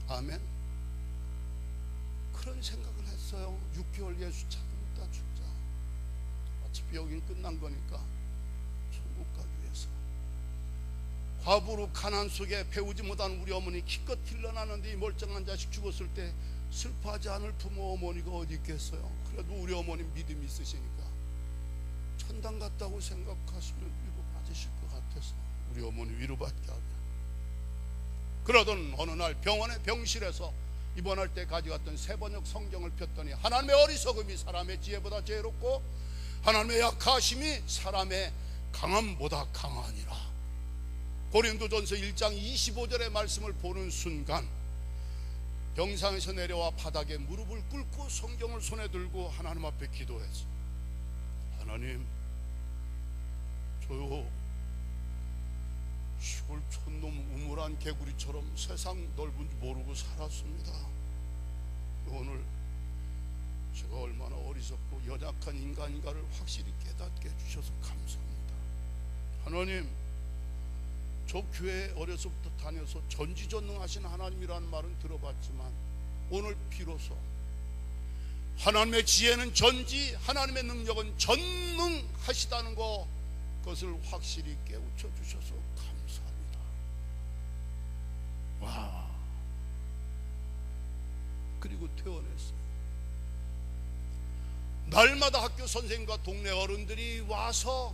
아멘. 그런 생각을 했어요. 6개월 예수 찾는다 죽자. 어차피 여긴 끝난 거니까 천국 가기 위해서. 과부로 가난 속에 배우지 못한 우리 어머니 기껏 길러나는데 이 멀쩡한 자식 죽었을 때 슬퍼하지 않을 부모 어머니가 어디 있겠어요. 그래도 우리 어머니 믿음이 있으시니까 천당 갔다고 생각하시면 위로 받으실 것 같아서 우리 어머니 위로받게 하자. 그러던 어느 날 병원의 병실에서 입원할 때 가져갔던 세번역 성경을 폈더니 하나님의 어리석음이 사람의 지혜보다 지혜롭고 하나님의 약하심이 사람의 강함보다 강하니라. 고린도전서 1장 25절의 말씀을 보는 순간 병상에서 내려와 바닥에 무릎을 꿇고 성경을 손에 들고 하나님 앞에 기도했어. 하나님, 저요 시골 촌놈 우물한 개구리처럼 세상 넓은 줄 모르고 살았습니다. 오늘 제가 얼마나 어리석고 연약한 인간인가를 확실히 깨닫게 해주셔서 감사합니다. 하나님, 저 교회에 어려서부터 다녀서 전지전능하신 하나님이라는 말은 들어봤지만 오늘 비로소 하나님의 지혜는 전지, 하나님의 능력은 전능하시다는 거, 그것을 확실히 깨우쳐 주셔서 감사합니다. 와. 그리고 퇴원했어요. 날마다 학교 선생님과 동네 어른들이 와서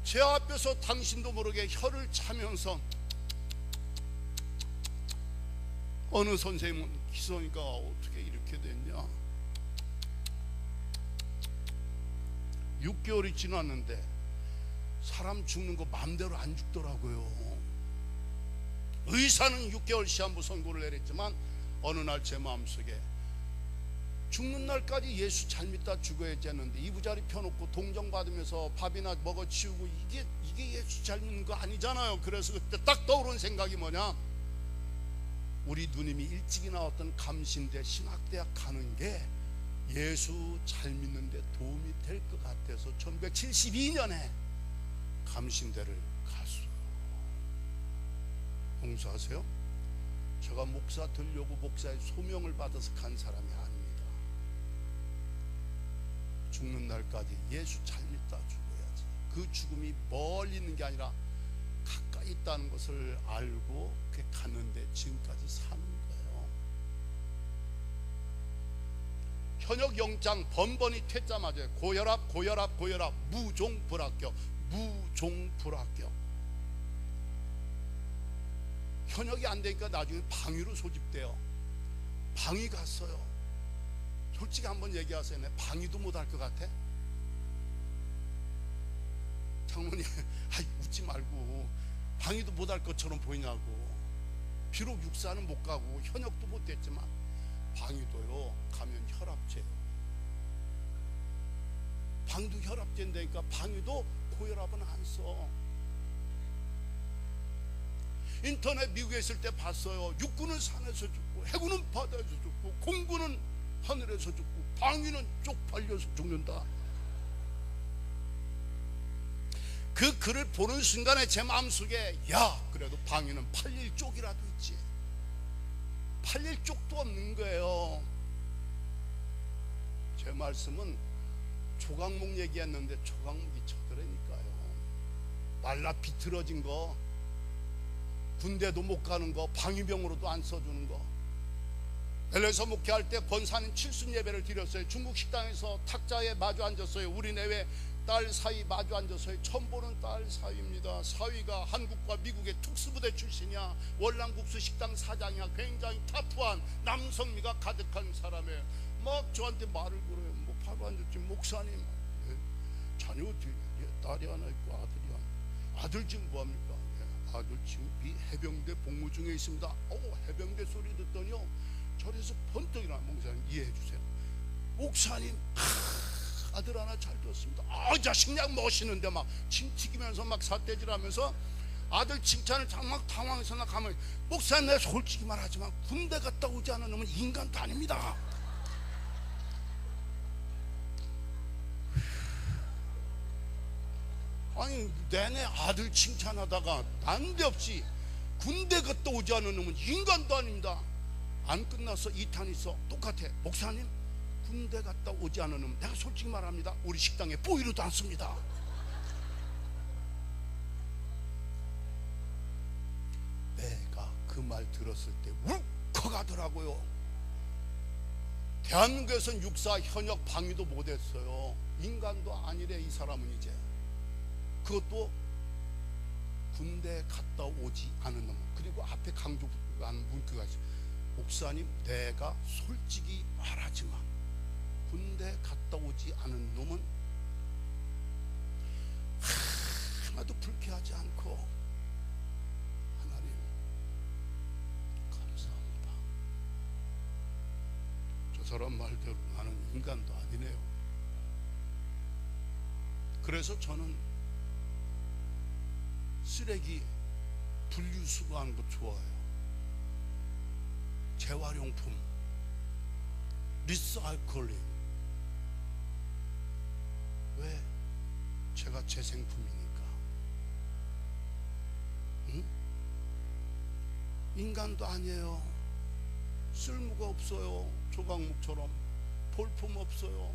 제 앞에서 당신도 모르게 혀를 차면서 어느 선생님은 기성이가 어떻게 이렇게 됐냐, 6개월이 지났는데 사람 죽는 거 마음대로 안 죽더라고요. 의사는 6개월 시한부 선고를 내렸지만 어느 날 제 마음속에 죽는 날까지 예수 잘 믿다 죽어야지 했는데 이부자리 펴놓고 동정받으면서 밥이나 먹어 치우고 이게 예수 잘 믿는 거 아니잖아요. 그래서 그때 딱 떠오른 생각이 뭐냐, 우리 누님이 일찍이 나왔던 감신대 신학대학 가는 게 예수 잘 믿는데 도움이 될 것 같아서 1972년에 감신대를 갔어요. 용서하세요, 제가 목사 되려고 목사의 소명을 받아서 간 사람이 아닙니다. 죽는 날까지 예수 잘 믿다 죽어야지. 그 죽음이 멀리 있는 게 아니라 가까이 있다는 것을 알고 그렇게 갔는데 지금까지 사는 거예요. 현역 영장 번번이 퇴짜 맞아요. 고혈압 무종불합격. 현역이 안 되니까 나중에 방위로 소집돼요. 방위 갔어요. 솔직히 한번 얘기하세요. 내 방위도 못할 것 같아? 장모님, 웃지 말고 방위도 못할 것처럼 보이냐고. 비록 육사는 못 가고 현역도 못 됐지만 방위도요 가면 혈압제요. 방도 혈압제인다니까 방위도 고혈압은 안 써. 인터넷 미국에 있을 때 봤어요. 육군은 산에서 죽고 해군은 바다에서 죽고 공군은 하늘에서 죽고 방위는 쪽팔려서 죽는다. 그 글을 보는 순간에 제 마음속에 야, 그래도 방위는 8일 쪽이라도 있지. 8일 쪽도 없는 거예요. 제 말씀은 조각목 얘기했는데 조각목이 저더라니까요. 말라 비틀어진 거, 군대도 못 가는 거, 방위병으로도 안 써주는 거. LA에서 목회할 때 권사님 칠순 예배를 드렸어요. 중국 식당에서 탁자에 마주 앉았어요. 우리 내외 딸 사위 마주 앉았어요. 처음 보는 딸 사위입니다. 사위가 한국과 미국의 특수부대 출신이야. 월남국수 식당 사장이야. 굉장히 타프한 남성미가 가득한 사람이에요. 막 저한테 말을 걸어요. 뭐 바로 앉았지. 목사님, 자녀 딸이 하나 있고 아들이 하나. 아들 지금 뭐합니까? 아들 지금 미 해병대 복무 중에 있습니다. 해병대 소리 듣더니요 저래서 번뜩 일어나. 목사님 이해해 주세요. 목사님, 아들 하나 잘 뒀습니다. 자식 약 멋있는데 막 침 튀기면서 막 삿대질하면서 아들 칭찬을 막 당황해서 나 가면, 목사님 내가 솔직히 말하지만 군대 갔다 오지 않은 놈은 인간도 아닙니다. 아니 내내 아들 칭찬하다가 난데없이 군대 갔다 오지 않은 놈은 인간도 아닙니다. 안 끝나서 2탄 있어. 똑같아. 목사님, 군대 갔다 오지 않은 놈, 내가 솔직히 말합니다, 우리 식당에 보이로도 안 씁니다. 내가 그 말 들었을 때 울컥하더라고요. 대한민국에서는 육사 현역 방위도 못했어요. 인간도 아니래 이 사람은. 이제 그것도 군대 갔다 오지 않은 놈. 그리고 앞에 강조한 문구가 있어요. 목사님, 내가 솔직히 말하지만 군대 갔다 오지 않은 놈은 하나도 불쾌하지 않고, 하나님 감사합니다. 저 사람 말대로 나는 인간도 아니네요. 그래서 저는 쓰레기 분리수거하는 거 좋아해요. 재활용품, 리사이클링. 왜? 제가 재생품이니까. 응? 인간도 아니에요. 쓸모가 없어요. 조각목처럼 볼품 없어요.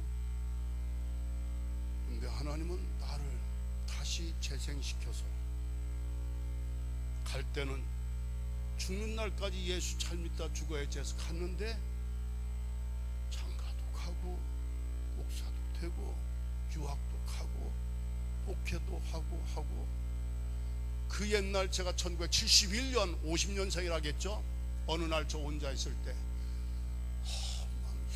근데 하나님은 나를 다시 재생시켜서 갈 때는 죽는 날까지 예수 잘 믿다 죽어야지 해서 갔는데 장가도 가고 목사도 되고 유학도 가고 목회도 하고 그 옛날 제가 1971년 50년생이라겠죠. 어느 날 저 혼자 있을 때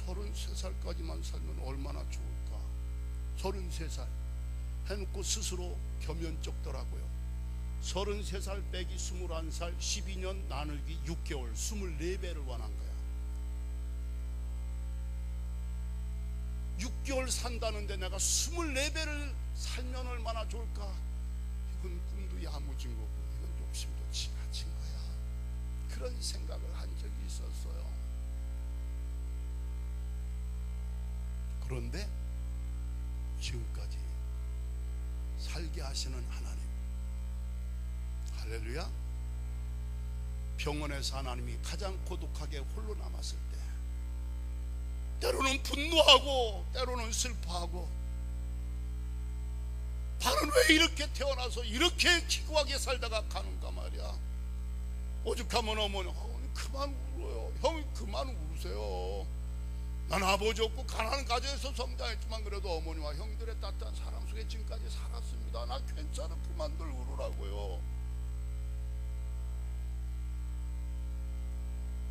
33살까지만 살면 얼마나 좋을까. 33살 해놓고 스스로 겸연쩍더라고요. 33살 빼기 21살 12년 나누기 6개월 24배를 원한 거야. 6개월 산다는데 내가 24배를 살면 얼마나 좋을까? 이건 꿈도 야무진 거고 이건 욕심도 지나친 거야. 그런 생각을 한 적이 있었어요. 그런데 지금까지 살게 하시는 하나님, 할렐루야. 병원에서 하나님이 가장 고독하게 홀로 남았을 때 때로는 분노하고 때로는 슬퍼하고, 나는 왜 이렇게 태어나서 이렇게 기구하게 살다가 가는가 말이야. 오죽하면 어머니 그만 울어요. 형이 그만 우세요. 난 아버지 없고 가난한 가정에서 성장했지만 그래도 어머니와 형들의 따뜻한 사랑 속에 지금까지 살았습니다. 나 괜찮아. 그만들 울으라고요.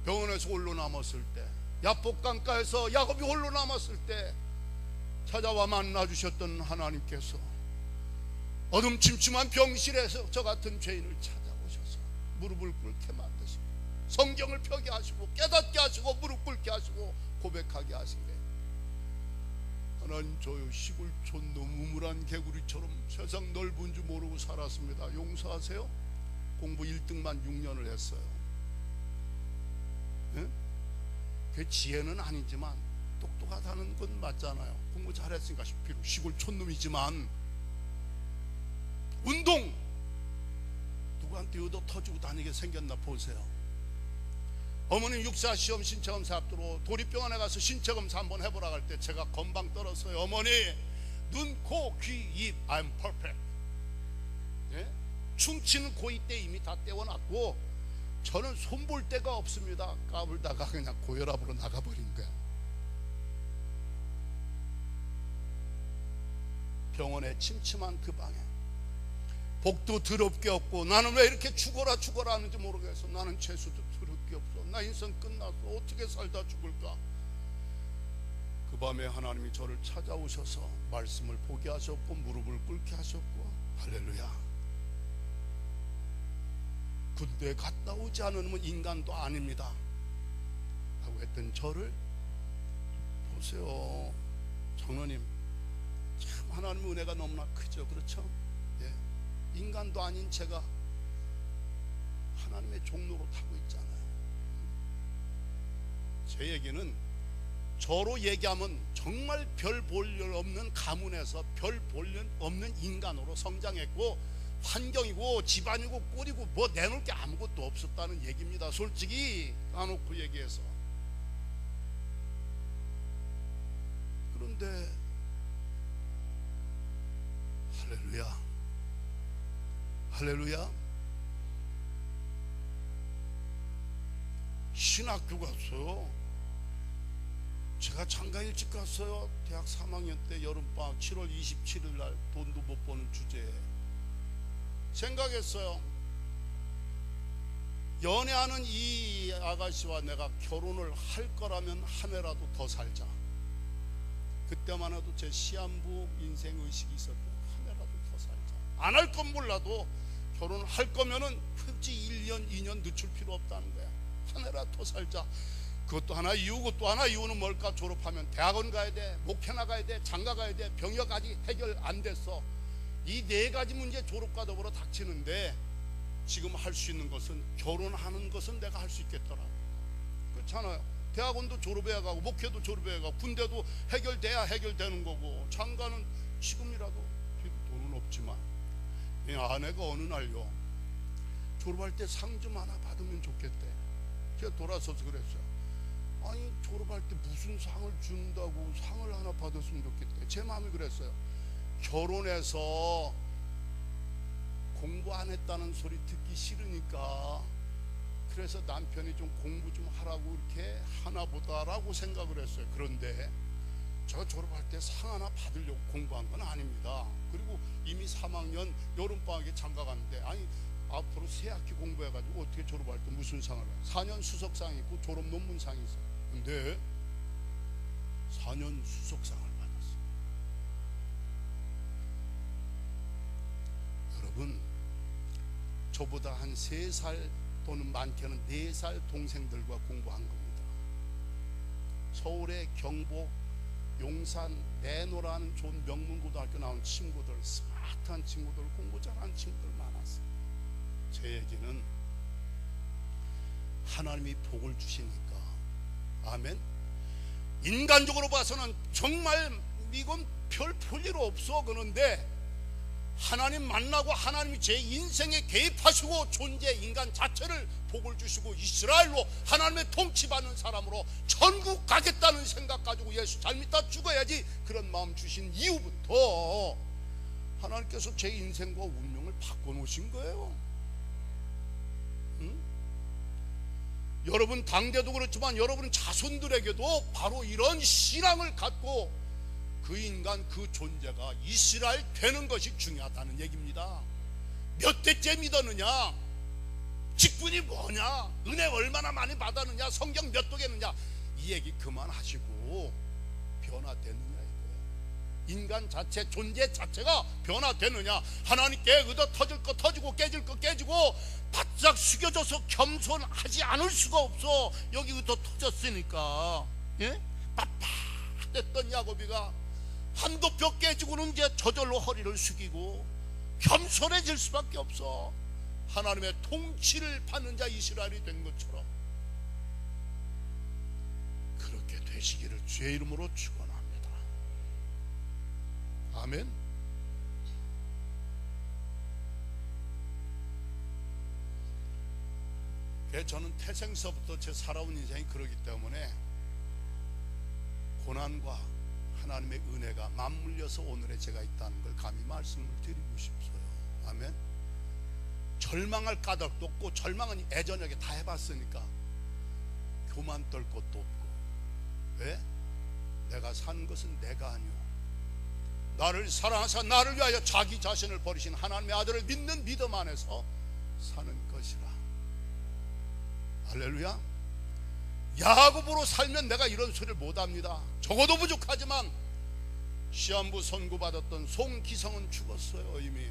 병원에서 홀로 남았을 때, 야복강가에서 야곱이 홀로 남았을 때 찾아와 만나주셨던 하나님께서 어둠침침한 병실에서 저 같은 죄인을 찾아오셔서 무릎을 꿇게 만드시고 성경을 펴게 하시고 깨닫게 하시고 무릎 꿇게 하시고 고백하게 하신 거예요. 하나님, 저요 시골 촌놈 우물한 개구리처럼 세상 넓은 줄 모르고 살았습니다. 용서하세요. 공부 1등만 6년을 했어요. 네? 그 지혜는 아니지만 똑똑하다는 건 맞잖아요. 공부 잘했으니까 비록 시골 촌놈이지만 운동 누구한테 얻어 터지고 다니게 생겼나 보세요. 어머님 육사 시험 신체검사 앞두고 도립병원에 가서 신체검사 한번 해보라 할 때 제가 건방 떨었어요. 어머니, 눈, 코, 귀, 입, I'm perfect. 예? 충치는 고2 때 이미 다 떼어놨고 저는 손볼 데가 없습니다. 까불다가 그냥 고혈압으로 나가버린 거야. 병원에 침침한 그 방에 복도 더럽게 없고, 나는 왜 이렇게 죽어라 하는지 모르겠어. 나는 재수도 더럽게 없어. 나 인생 끝났어. 어떻게 살다 죽을까? 그 밤에 하나님이 저를 찾아오셔서 말씀을 보게 하셨고 무릎을 꿇게 하셨고, 할렐루야. 군대 갔다 오지 않으면 인간도 아닙니다 하고 했던 저를 보세요. 장로님, 참 하나님의 은혜가 너무나 크죠. 그렇죠? 예. 인간도 아닌 제가 하나님의 종로로 타고 있잖아요. 제 얘기는 저로 얘기하면 정말 별 볼 일 없는 가문에서 별 볼 일 없는 인간으로 성장했고, 환경이고 집안이고 꼴이고 뭐 내놓을 게 아무것도 없었다는 얘기입니다. 솔직히 까놓고 얘기해서. 그런데 할렐루야, 할렐루야, 신학교 갔어요. 제가 장가 일찍 갔어요. 대학 3학년 때 여름방학 7월 27일 날 돈도 못 버는 주제에 생각했어요. 연애하는 이 아가씨와 내가 결혼을 할 거라면 한 해라도 더 살자. 그때만 해도 제 시한부 인생의식이 있었고, 한 해라도 더 살자. 안 할 건 몰라도 결혼을 할 거면은 굳이 1년 2년 늦출 필요 없다는 거야. 한 해라도 더 살자. 그것도 하나 이유고, 또 하나 이유는 뭘까? 졸업하면 대학원 가야 돼, 목회 나가야 돼, 장가 가야 돼, 병역 아직 해결 안 됐어. 이 네 가지 문제 졸업과 더불어 닥치는데 지금 할 수 있는 것은, 결혼하는 것은 내가 할 수 있겠더라. 그렇잖아요. 대학원도 졸업해야 가고 목회도 졸업해야 가고 군대도 해결돼야 해결되는 거고, 장가는 지금이라도 돈은 없지만 이 아내가 어느 날요, 졸업할 때 상 좀 하나 받으면 좋겠대. 제가 돌아서서 그랬어요. 아니 졸업할 때 무슨 상을 준다고 상을 하나 받았으면 좋겠대. 제 마음이 그랬어요. 결혼해서 공부 안 했다는 소리 듣기 싫으니까, 그래서 남편이 좀 공부 좀 하라고 이렇게 하나 보다라고 생각을 했어요. 그런데 제가 졸업할 때 상 하나 받으려고 공부한 건 아닙니다. 그리고 이미 3학년 여름방학에 장가 갔는데, 아니 앞으로 새 학기 공부해가지고 어떻게 졸업할 때 무슨 상을 해요? 4년 수석상이 있고 졸업 논문상이 있어요. 근데 4년 수석상을 받았어요. 여러분, 저보다 한 3살 또는 많게는 4살 동생들과 공부한 겁니다. 서울의 경복, 용산, 내노라는 좋은 명문고등학교 나온 친구들, 스마트한 친구들, 공부 잘하는 친구들 많았어요. 제 얘기는 하나님이 복을 주시니까, 아멘. 인간적으로 봐서는 정말 이건 별 볼 일 없어. 그런데 하나님 만나고 하나님이 제 인생에 개입하시고 존재 인간 자체를 복을 주시고 이스라엘로 하나님의 통치받는 사람으로 천국 가겠다는 생각 가지고 예수 잘 믿다 죽어야지 그런 마음 주신 이후부터 하나님께서 제 인생과 운명을 바꿔놓으신 거예요. 응? 여러분 당대도 그렇지만 여러분 자손들에게도 바로 이런 신앙을 갖고 그 인간 그 존재가 이스라엘 되는 것이 중요하다는 얘기입니다. 몇 대째 믿었느냐, 직분이 뭐냐, 은혜 얼마나 많이 받았느냐, 성경 몇 독했느냐, 이 얘기 그만하시고 변화됐느냐 이거예요. 인간 자체, 존재 자체가 변화됐느냐. 하나님께 얻어 터질 거 터지고 깨질 거 깨지고 바짝 숙여져서 겸손하지 않을 수가 없어. 여기 얻어 터졌으니까. 예? 빳빳했던 야곱이가 한도 벽 깨지고는 이제 저절로 허리를 숙이고 겸손해질 수밖에 없어. 하나님의 통치를 받는 자 이스라엘이 된 것처럼 그렇게 되시기를 주의 이름으로 축원합니다. 아멘. 저는 태생서부터 제 살아온 인생이 그러기 때문에 고난과 하나님의 은혜가 맞물려서 오늘의 제가 있다는 걸 감히 말씀을 드리고 싶어요. 아멘. 절망할 까닭도 없고, 절망은 예전에 다 해봤으니까 교만 떨 것도 없고. 왜? 내가 산 것은 내가 아니오, 나를 사랑하사 나를 위하여 자기 자신을 버리신 하나님의 아들을 믿는 믿음 안에서 사는 것이라. 할렐루야. 야곱으로 살면 내가 이런 소리를 못합니다. 적어도 부족하지만 시한부 선고받았던 송기성은 죽었어요. 이미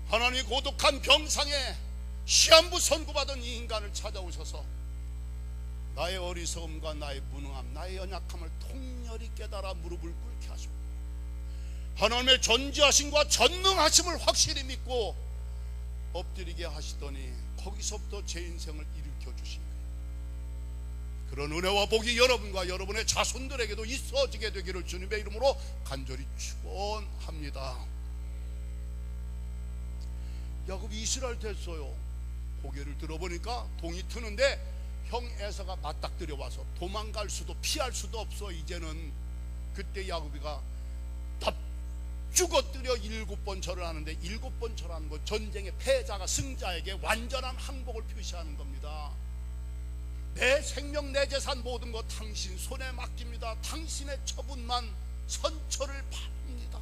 하나님이 고독한 병상에 시한부 선고받은 이 인간을 찾아오셔서 나의 어리석음과 나의 무능함, 나의 연약함을 통렬히 깨달아 무릎을 꿇게 하시고 하나님의 전지하심과 전능하심을 확실히 믿고 엎드리게 하시더니 거기서부터 제 인생을 일으켜 주신 거예요. 그런 은혜와 복이 여러분과 여러분의 자손들에게도 있어지게 되기를 주님의 이름으로 간절히 축원합니다. 야곱이 이스라엘 됐어요. 고개를 들어보니까 동이 트는데 형 에서가 맞닥뜨려 와서 도망갈 수도 피할 수도 없어. 이제는 그때 야곱이가 죽어뜨려 7번 절을 하는데 7번 절하는 것, 전쟁의 패자가 승자에게 완전한 항복을 표시하는 겁니다. 내 생명 내 재산 모든 것 당신 손에 맡깁니다. 당신의 처분만 선처를 받습니다.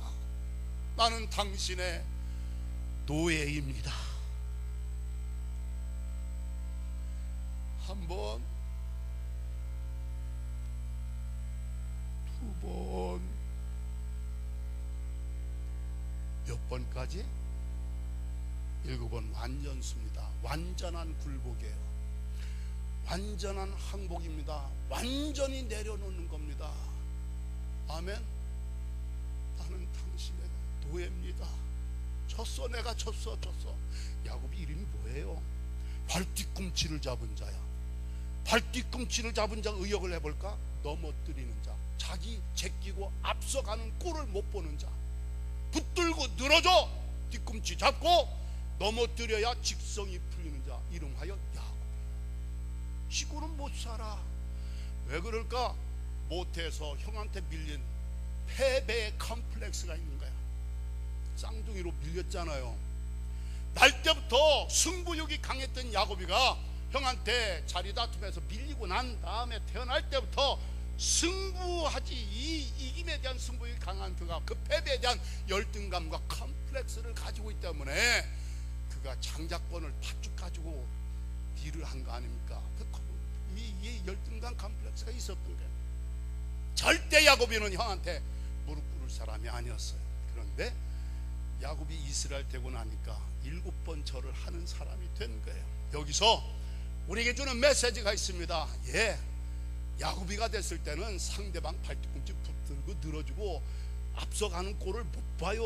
나는 당신의 노예입니다. 한 번, 두 번, 몇 번까지? 7번 완전수입니다. 완전한 굴복이에요. 완전한 항복입니다. 완전히 내려놓는 겁니다. 아멘. 나는 당신의 노예입니다. 졌어, 내가 졌어. 야곱이 이름이 뭐예요? 발뒤꿈치를 잡은 자야. 발뒤꿈치를 잡은 자 의역을 해볼까? 넘어뜨리는 자, 자기 제끼고 앞서가는 꼴을 못 보는 자, 붙들고 늘어져 뒤꿈치 잡고 넘어뜨려야 직성이 풀리는 자, 이름하여 야곱이에요. 시골은 못 살아. 왜 그럴까? 못해서 형한테 밀린 패배의 컴플렉스가 있는 거야. 쌍둥이로 밀렸잖아요. 날 때부터 승부욕이 강했던 야곱이가 형한테 자리 다툼에서 밀리고 난 다음에 태어날 때부터 승부하지, 이 이김에 대한 승부욕이 강한 그가 그 패배에 대한 열등감과 컴플렉스를 가지고 있기 때문에 그가 장자권을 팥죽 가지고 딜을 한 거 아닙니까? 이 열등감 컴플렉스가 있었던 거예요. 절대 야곱이는 형한테 무릎 꿇을 사람이 아니었어요. 그런데 야곱이 이스라엘 되고 나니까 7번 절을 하는 사람이 된 거예요. 여기서 우리에게 주는 메시지가 있습니다. 야곱이가 됐을 때는 상대방 발뒤꿈치 붙들고 늘어주고 앞서가는 꼴을 못 봐요.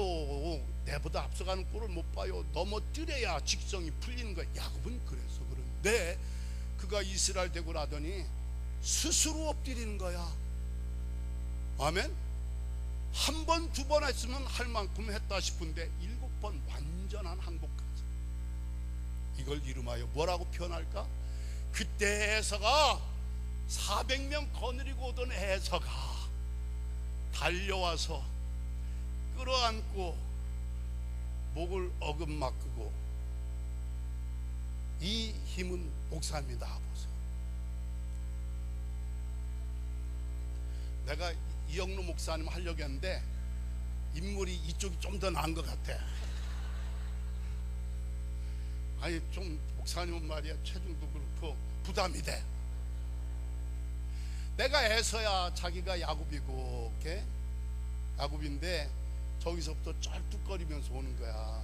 내보다 앞서가는 꼴을 못 봐요. 넘어뜨려야 직성이 풀리는 거예요. 야곱은 그래서 그런데 그가 이스라엘 되고 나더니 스스로 엎드리는 거야. 아멘. 한 번, 두 번 했으면 할 만큼 했다 싶은데 7번 완전한 항복까지. 이걸 이름하여 뭐라고 표현할까? 그때 에서가 400명 거느리고 오던 에서가 달려와서 끌어안고 목을 어금막고, 이 힘은 목사님이 나와보세요. 내가 이영로 목사님 하려고 했는데 인물이 이쪽이 좀 더 나은 것 같아. 아니 좀 목사님은 말이야 체중도 그렇고 부담이 돼. 내가 에서야 자기가 야곱이고 이렇게 야곱인데 저기서부터 쩔뚝거리면서 오는 거야.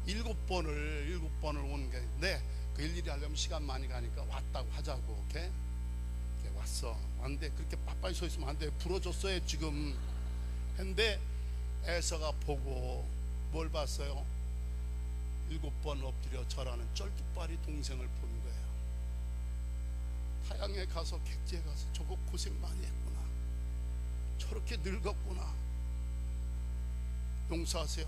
7번을 오는 게, 근데 그 일일이 하려면 시간 많이 가니까 왔다고 하자고 이렇게 왔어. 안돼, 그렇게 빠빠이 서 있으면 안돼, 부러졌어요 지금 했는데 에서가 보고 뭘 봤어요? 7번 엎드려 절하는 쩔뚝발이 동생을 본 거예요. 타양에 가서 객지에 가서 저거 고생 많이 했구나, 저렇게 늙었구나, 용서하세요,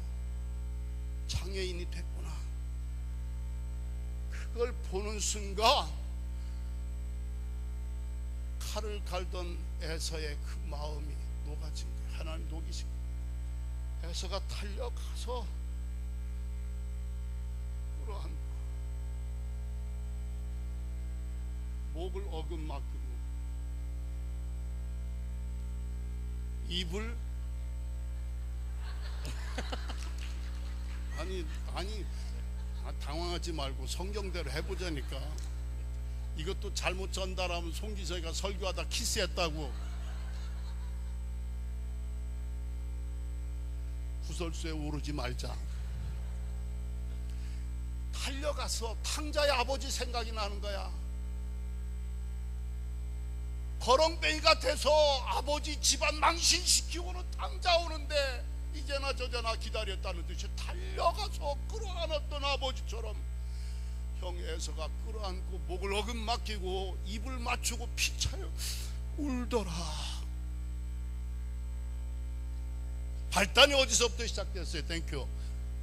장애인이 됐구나. 그걸 보는 순간 칼을 갈던 에서의 그 마음이 녹아진 거예요. 하나님 녹이신 거예요. 에서가 달려가서 끌어안고 목을 어금막고 입을 아니 당황하지 말고 성경대로 해보자니까. 이것도 잘못 전달하면 송기석이가 설교하다 키스했다고. 구설수에 오르지 말자. 달려가서 탕자의 아버지 생각이 나는 거야. 거렁뱅이가 돼서 아버지 집안 망신시키고는 탕자 오는데 이제나 저제나 기다렸다는 듯이 달려가서 끌어안았던 아버지처럼 형 에서가 끌어안고 목을 어금막히고 입을 맞추고 피차여 울더라. 발단이 어디서부터 시작됐어요? 땡큐,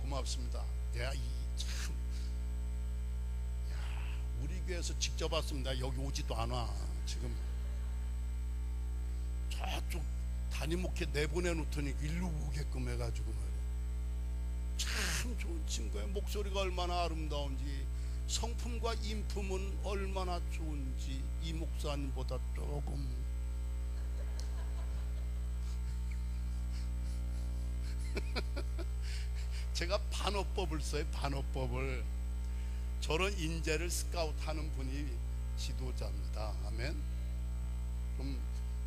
고맙습니다. 내가 우리 교회에서 직접 왔습니다. 여기 오지도 않아. 지금 저쪽 단임 목회 내보내놓더니 일로 오게끔 해가지고 말이야. 참 좋은 친구예요. 목소리가 얼마나 아름다운지, 성품과 인품은 얼마나 좋은지 이 목사님보다 조금 제가 반어법을 써요. 반어법을. 저런 인재를 스카우트하는 분이 지도자입니다. 아멘. 좀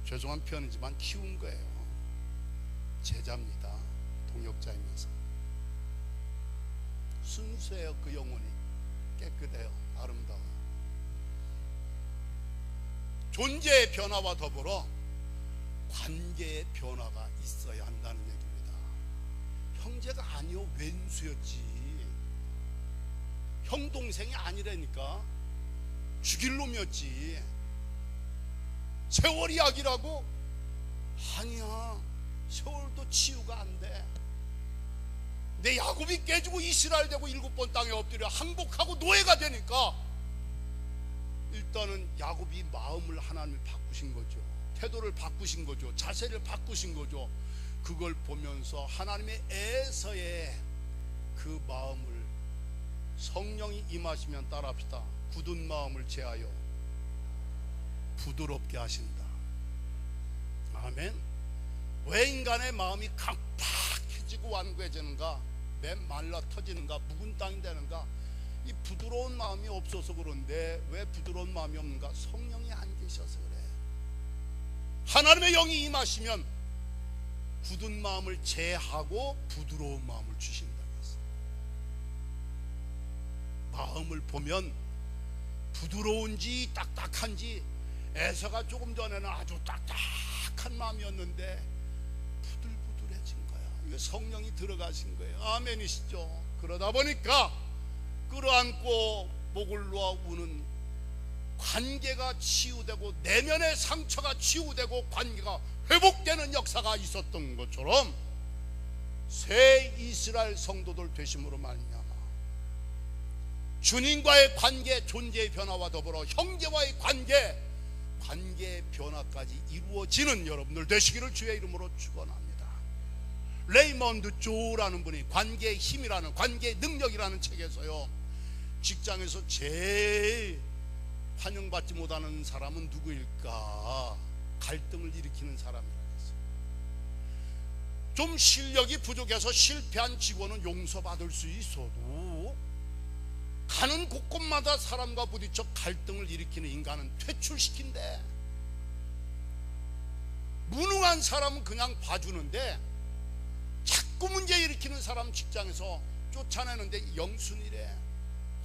죄송한 표현이지만 키운 거예요. 제자입니다. 동역자이면서 순수해요. 그 영혼이 깨끗해요. 아름다워요. 존재의 변화와 더불어 관계의 변화가 있어야 한다는 얘기입니다. 형제가 아니요 왼수였지, 형 동생이 아니라니까, 죽일 놈이었지. 세월이 약이라고? 아니야, 세월도 치유가 안 돼. 내 야곱이 깨지고 이스라엘 되고 7번 땅에 엎드려 항복하고 노예가 되니까 일단은 야곱이 마음을 하나님이 바꾸신 거죠. 태도를 바꾸신 거죠. 자세를 바꾸신 거죠. 그걸 보면서 하나님의 에서의 그 마음을 성령이 임하시면 따라합시다. 굳은 마음을 제하여 부드럽게 하신다. 아멘. 왜 인간의 마음이 강팍해지고 완고해지는가, 맨말라 터지는가, 묵은 땅이 되는가? 이 부드러운 마음이 없어서 그런데, 왜 부드러운 마음이 없는가? 성령이 안 계셔서 그래. 하나님의 영이 임하시면 굳은 마음을 제하고 부드러운 마음을 주신다고 했어요. 마음을 보면 부드러운지 딱딱한지, 에서가 조금 전에는 아주 딱딱한 마음이었는데 부들부들해진 거야. 이거 성령이 들어가신 거예요. 아멘이시죠? 그러다 보니까 끌어안고 목을 놓아 우는 관계가 치유되고 내면의 상처가 치유되고 관계가 회복되는 역사가 있었던 것처럼 새 이스라엘 성도들 되심으로 말미암아 주님과의 관계, 존재의 변화와 더불어 형제와의 관계의 변화까지 이루어지는 여러분들 되시기를 주의 이름으로 축원합니다. 레이먼드 조라는 분이 관계의 힘이라는, 관계의 능력이라는 책에서요, 직장에서 제일 환영받지 못하는 사람은 누구일까? 갈등을 일으키는 사람이라고 했어요. 좀 실력이 부족해서 실패한 직원은 용서받을 수 있어도 가는 곳곳마다 사람과 부딪혀 갈등을 일으키는 인간은 퇴출시킨대. 무능한 사람은 그냥 봐주는데 자꾸 문제 일으키는 사람 직장에서 쫓아내는데 영순이래.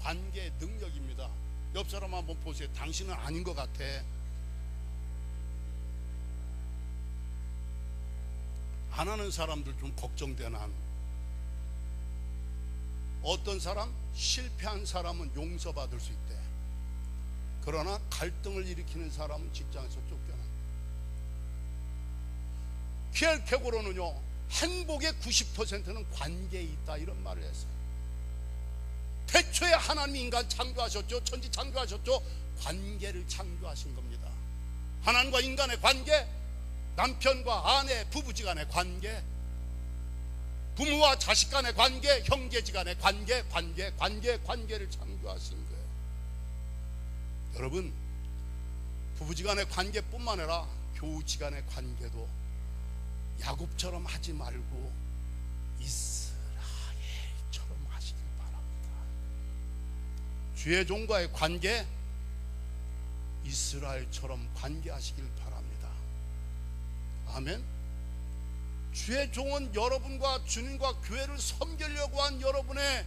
관계의 능력입니다. 옆 사람 한번 보세요. 당신은 아닌 것 같아. 안 하는 사람들 좀 걱정되나. 어떤 사람? 실패한 사람은 용서받을 수 있대. 그러나 갈등을 일으키는 사람은 직장에서 쫓겨나. 킬케고로는요, 행복의 90%는 관계에 있다, 이런 말을 했어요. 태초에 하나님이 인간 창조하셨죠. 천지 창조하셨죠. 관계를 창조하신 겁니다. 하나님과 인간의 관계, 남편과 아내, 부부지간의 관계, 부모와 자식 간의 관계, 형제지간의 관계를 창조하신 거예요. 여러분, 부부지간의 관계뿐만 아니라 교우지간의 관계도 야곱처럼 하지 말고 이스라엘처럼 하시길 바랍니다. 주의 종과의 관계, 이스라엘처럼 관계하시길 바랍니다. 아멘. 주의 종은 여러분과 주님과 교회를 섬기려고 한 여러분의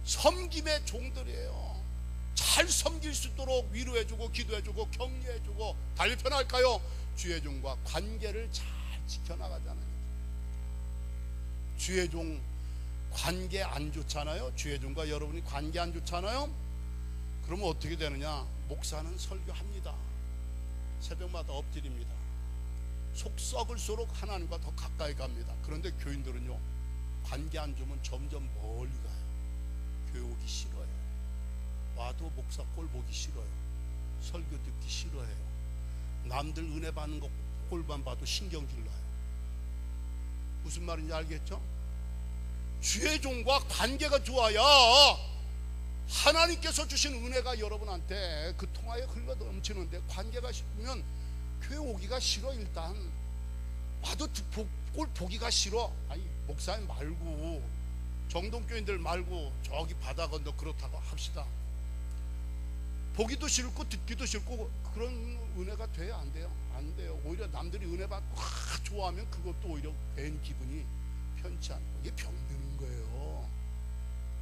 섬김의 종들이에요. 잘 섬길 수 있도록 위로해주고 기도해주고 격려해주고 달리 편할까요? 주의 종과 관계를 잘 지켜나가잖아요. 주의 종 관계 안 좋잖아요. 주의 종과 여러분이 관계 안 좋잖아요. 그러면 어떻게 되느냐? 목사는 설교합니다. 새벽마다 엎드립니다. 속 썩을수록 하나님과 더 가까이 갑니다. 그런데 교인들은요, 관계 안 좋으면 점점 멀리 가요. 교회 오기 싫어요. 와도 목사 꼴 보기 싫어요. 설교 듣기 싫어해요. 남들 은혜 받는 거 꼴만 봐도 신경질 나요. 무슨 말인지 알겠죠? 주의 종과 관계가 좋아야 하나님께서 주신 은혜가 여러분한테 그 통하에 흘러 넘치는데, 관계가 싫으면 교회 오기가 싫어. 일단 와도 꼴 보기가 싫어. 아니, 목사님 말고 정동교인들 말고 저기 바다 건너 그렇다고 합시다. 보기도 싫고 듣기도 싫고 그런 은혜가 돼야 안 돼요? 안 돼요. 오히려 남들이 은혜 받고 좋아하면 그것도 오히려 괜히 기분이 편치 않고, 이게 병드는 거예요.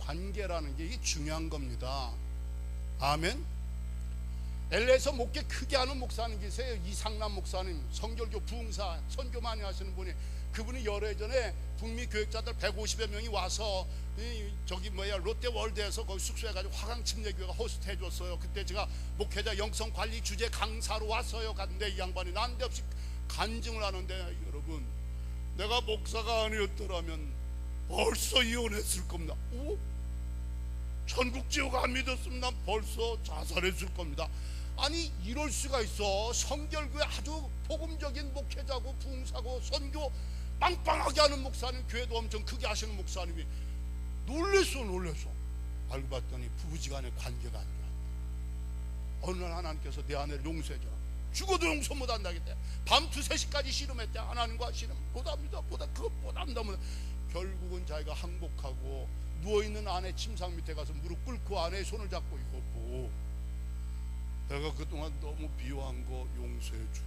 관계라는 게 이게 중요한 겁니다. 아멘. LA에서 목회 크게 하는 목사님 계세요. 이상남 목사님, 성결교 부흥사 선교 많이 하시는 분이, 그분이 여러 해 전에 북미 교역자들 150여 명이 와서 롯데월드에서 거기 숙소해가지고 화강침례교회가 호스트 해줬어요. 그때 제가 목회자 영성관리 주제 강사로 왔어요. 갔는데 이 양반이 난데없이 간증을 하는데, 여러분, 내가 목사가 아니었더라면 벌써 이혼했을 겁니다. 오? 천국지옥 안 믿었으면 난 벌써 자살했을 겁니다. 아니, 이럴 수가 있어. 성결교회 아주 복음적인 목회자고 부흥사고 선교 빵빵하게 하는 목사님, 교회도 엄청 크게 하시는 목사님이 놀랬어. 알고 봤더니 부부지간의 관계가 안 좋아. 어느 날 하나님께서 내 아내를 용서해줘라. 죽어도 용서 못한다겠대. 밤 2, 3시까지 씨름했대. 하나님과 씨름 못합니다. 결국은 자기가 항복하고 누워있는 아내 침상 밑에 가서 무릎 꿇고 아내의 손을 잡고, 이거 뭐 내가 그동안 너무 비호한 거 용서해줘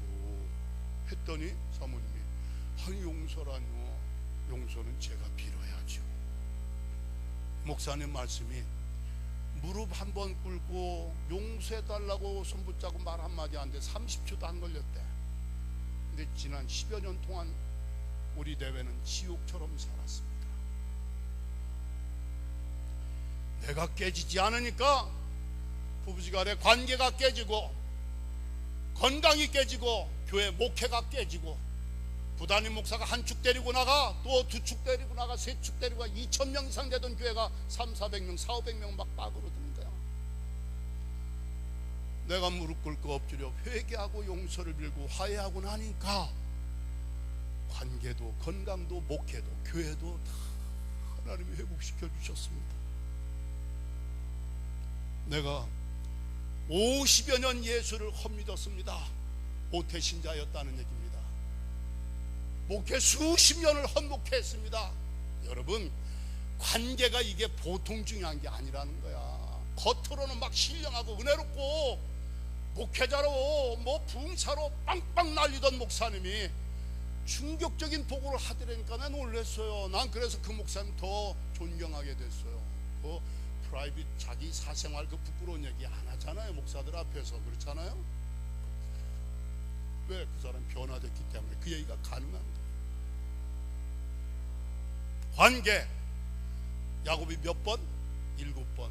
했더니 사모님이, 용서라뇨. 용서는 제가 빌어야죠. 목사님 말씀이 무릎 한번 꿇고 용서해달라고 손 붙잡고 말 한마디 안 돼 30초도 안 걸렸대. 근데 지난 10여 년 동안 우리 대회는 지옥처럼 살았습니다. 내가 깨지지 않으니까 부부지간의 관계가 깨지고, 건강이 깨지고, 교회 목회가 깨지고, 부단임 목사가 한 축 데리고 나가, 또 두 축 데리고 나가, 세 축 데리고 가, 2,000명 이상 되던 교회가 300-400명, 400-500명 막 빠그러드는 거야. 내가 무릎 꿇고 엎드려 회개하고 용서를 빌고 화해하고 나니까 관계도, 건강도, 목회도, 교회도 다 하나님이 회복시켜 주셨습니다. 내가 50여 년 예수를 헛믿었습니다. 모태신자였다는 얘기입니다. 목회 수십 년을 헛목회했습니다. 여러분, 관계가 이게 보통 중요한 게 아니라는 거야. 겉으로는 막 신령하고 은혜롭고 목회자로 뭐 붕사로 빵빵 날리던 목사님이 충격적인 보고를 하더라니까 난 놀랐어요. 난 그래서 그 목사님 더 존경하게 됐어요. 그 프라이빗 자기 사생활 그 부끄러운 얘기 안 하잖아요. 목사들 앞에서. 그렇잖아요. 왜? 그 사람 변화됐기 때문에 그 얘기가 가능한 거예요. 관계, 야곱이 몇 번? 7번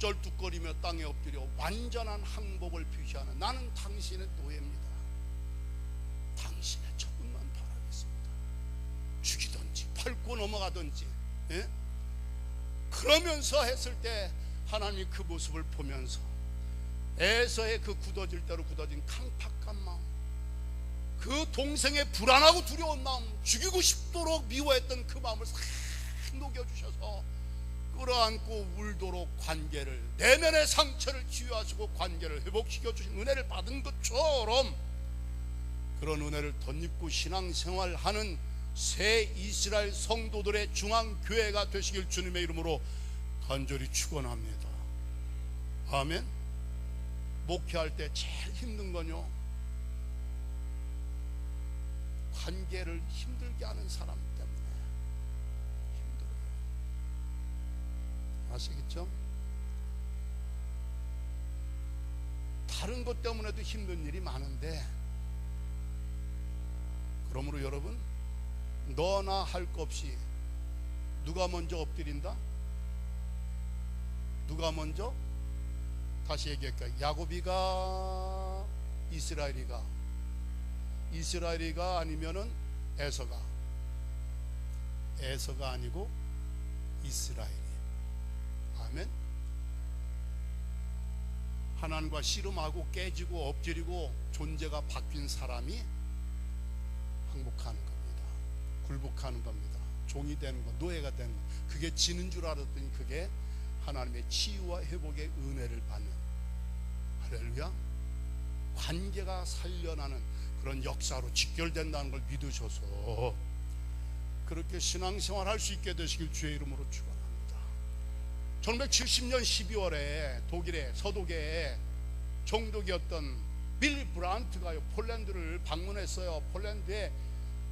쩔뚝거리며 땅에 엎드려 완전한 항복을 표시하는, 나는 당신의 노예입니다. 당신의 처분만 바라겠습니다. 죽이든지 밟고 넘어가든지, 예? 그러면서 했을 때 하나님이 그 모습을 보면서 에서의 그 굳어질 대로 굳어진 강팍한 마음, 그 동생의 불안하고 두려운 마음, 죽이고 싶도록 미워했던 그 마음을 싹 녹여주셔서 끌어안고 울도록 관계를, 내면의 상처를 치유하시고 관계를 회복시켜 주신 은혜를 받은 것처럼 그런 은혜를 덧입고 신앙생활하는 새 이스라엘 성도들의 중앙교회가 되시길 주님의 이름으로 간절히 축원합니다. 아멘. 목회할 때 제일 힘든 건요, 관계를 힘들게 하는 사람 때문에 힘들어요. 아시겠죠? 다른 것 때문에도 힘든 일이 많은데, 그러므로 여러분, 너나 할 것 없이 누가 먼저 엎드린다? 누가 먼저? 다시 얘기할까요? 야곱이가, 이스라엘이가 아니면은 에서가 아니고 이스라엘이. 아멘. 하나님과 씨름하고 깨지고 엎드리고 존재가 바뀐 사람이 항복하는 겁니다. 굴복하는 겁니다. 종이 되는 것, 노예가 되는 것. 그게 지는 줄 알았더니 그게 하나님의 치유와 회복의 은혜를 받는, 할렐루야, 관계가 살려나는 그런 역사로 직결된다는 걸 믿으셔서 그렇게 신앙생활 할 수 있게 되시길 주의 이름으로 축원합니다. 1970년 12월에 독일의 서독에 총독이었던 빌리 브란트가요, 폴란드를 방문했어요. 폴란드에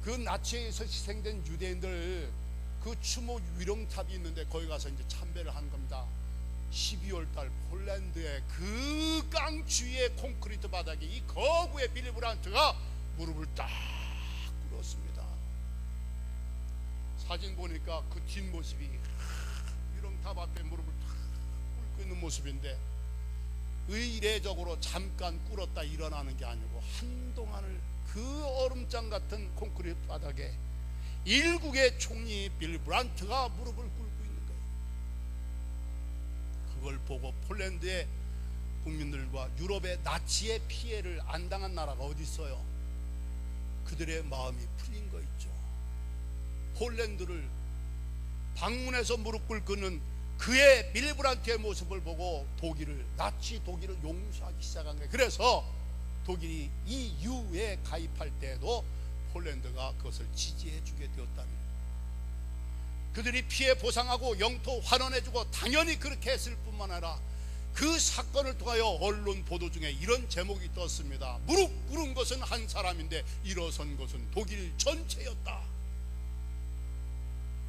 그 나치에 의해서 희생된 유대인들 그 추모 위령탑이 있는데 거기 가서 이제 참배를 한 겁니다. 12월 달 폴란드의 그 깡주위의 콘크리트 바닥에 이 거구의 빌리 브란트가 무릎을 딱 꿇었습니다. 사진 보니까 그 뒷모습이 위령탑 앞에 무릎을 딱 꿇고 있는 모습인데, 의례적으로 잠깐 꿇었다 일어나는 게 아니고 한동안을 그 얼음장 같은 콘크리트 바닥에 일국의 총리 빌리 브란트가 무릎을 꿇고 있는 거예요. 그걸 보고 폴란드의 국민들과 유럽의 나치의 피해를 안 당한 나라가 어디 있어요? 그들의 마음이 풀린 거 있죠. 폴란드를 방문해서 무릎 꿇는 그의 빌리 브란트의 모습을 보고 나치 독일을 용서하기 시작한 거예요. 그래서 독일이 EU에 가입할 때에도 폴란드가 그것을 지지해 주게 되었다는 거예요. 그들이 피해 보상하고 영토 환원해 주고 당연히 그렇게 했을 뿐만 아니라 그 사건을 통하여 언론 보도 중에 이런 제목이 떴습니다. 무릎 꿇은 것은 한 사람인데 일어선 것은 독일 전체였다.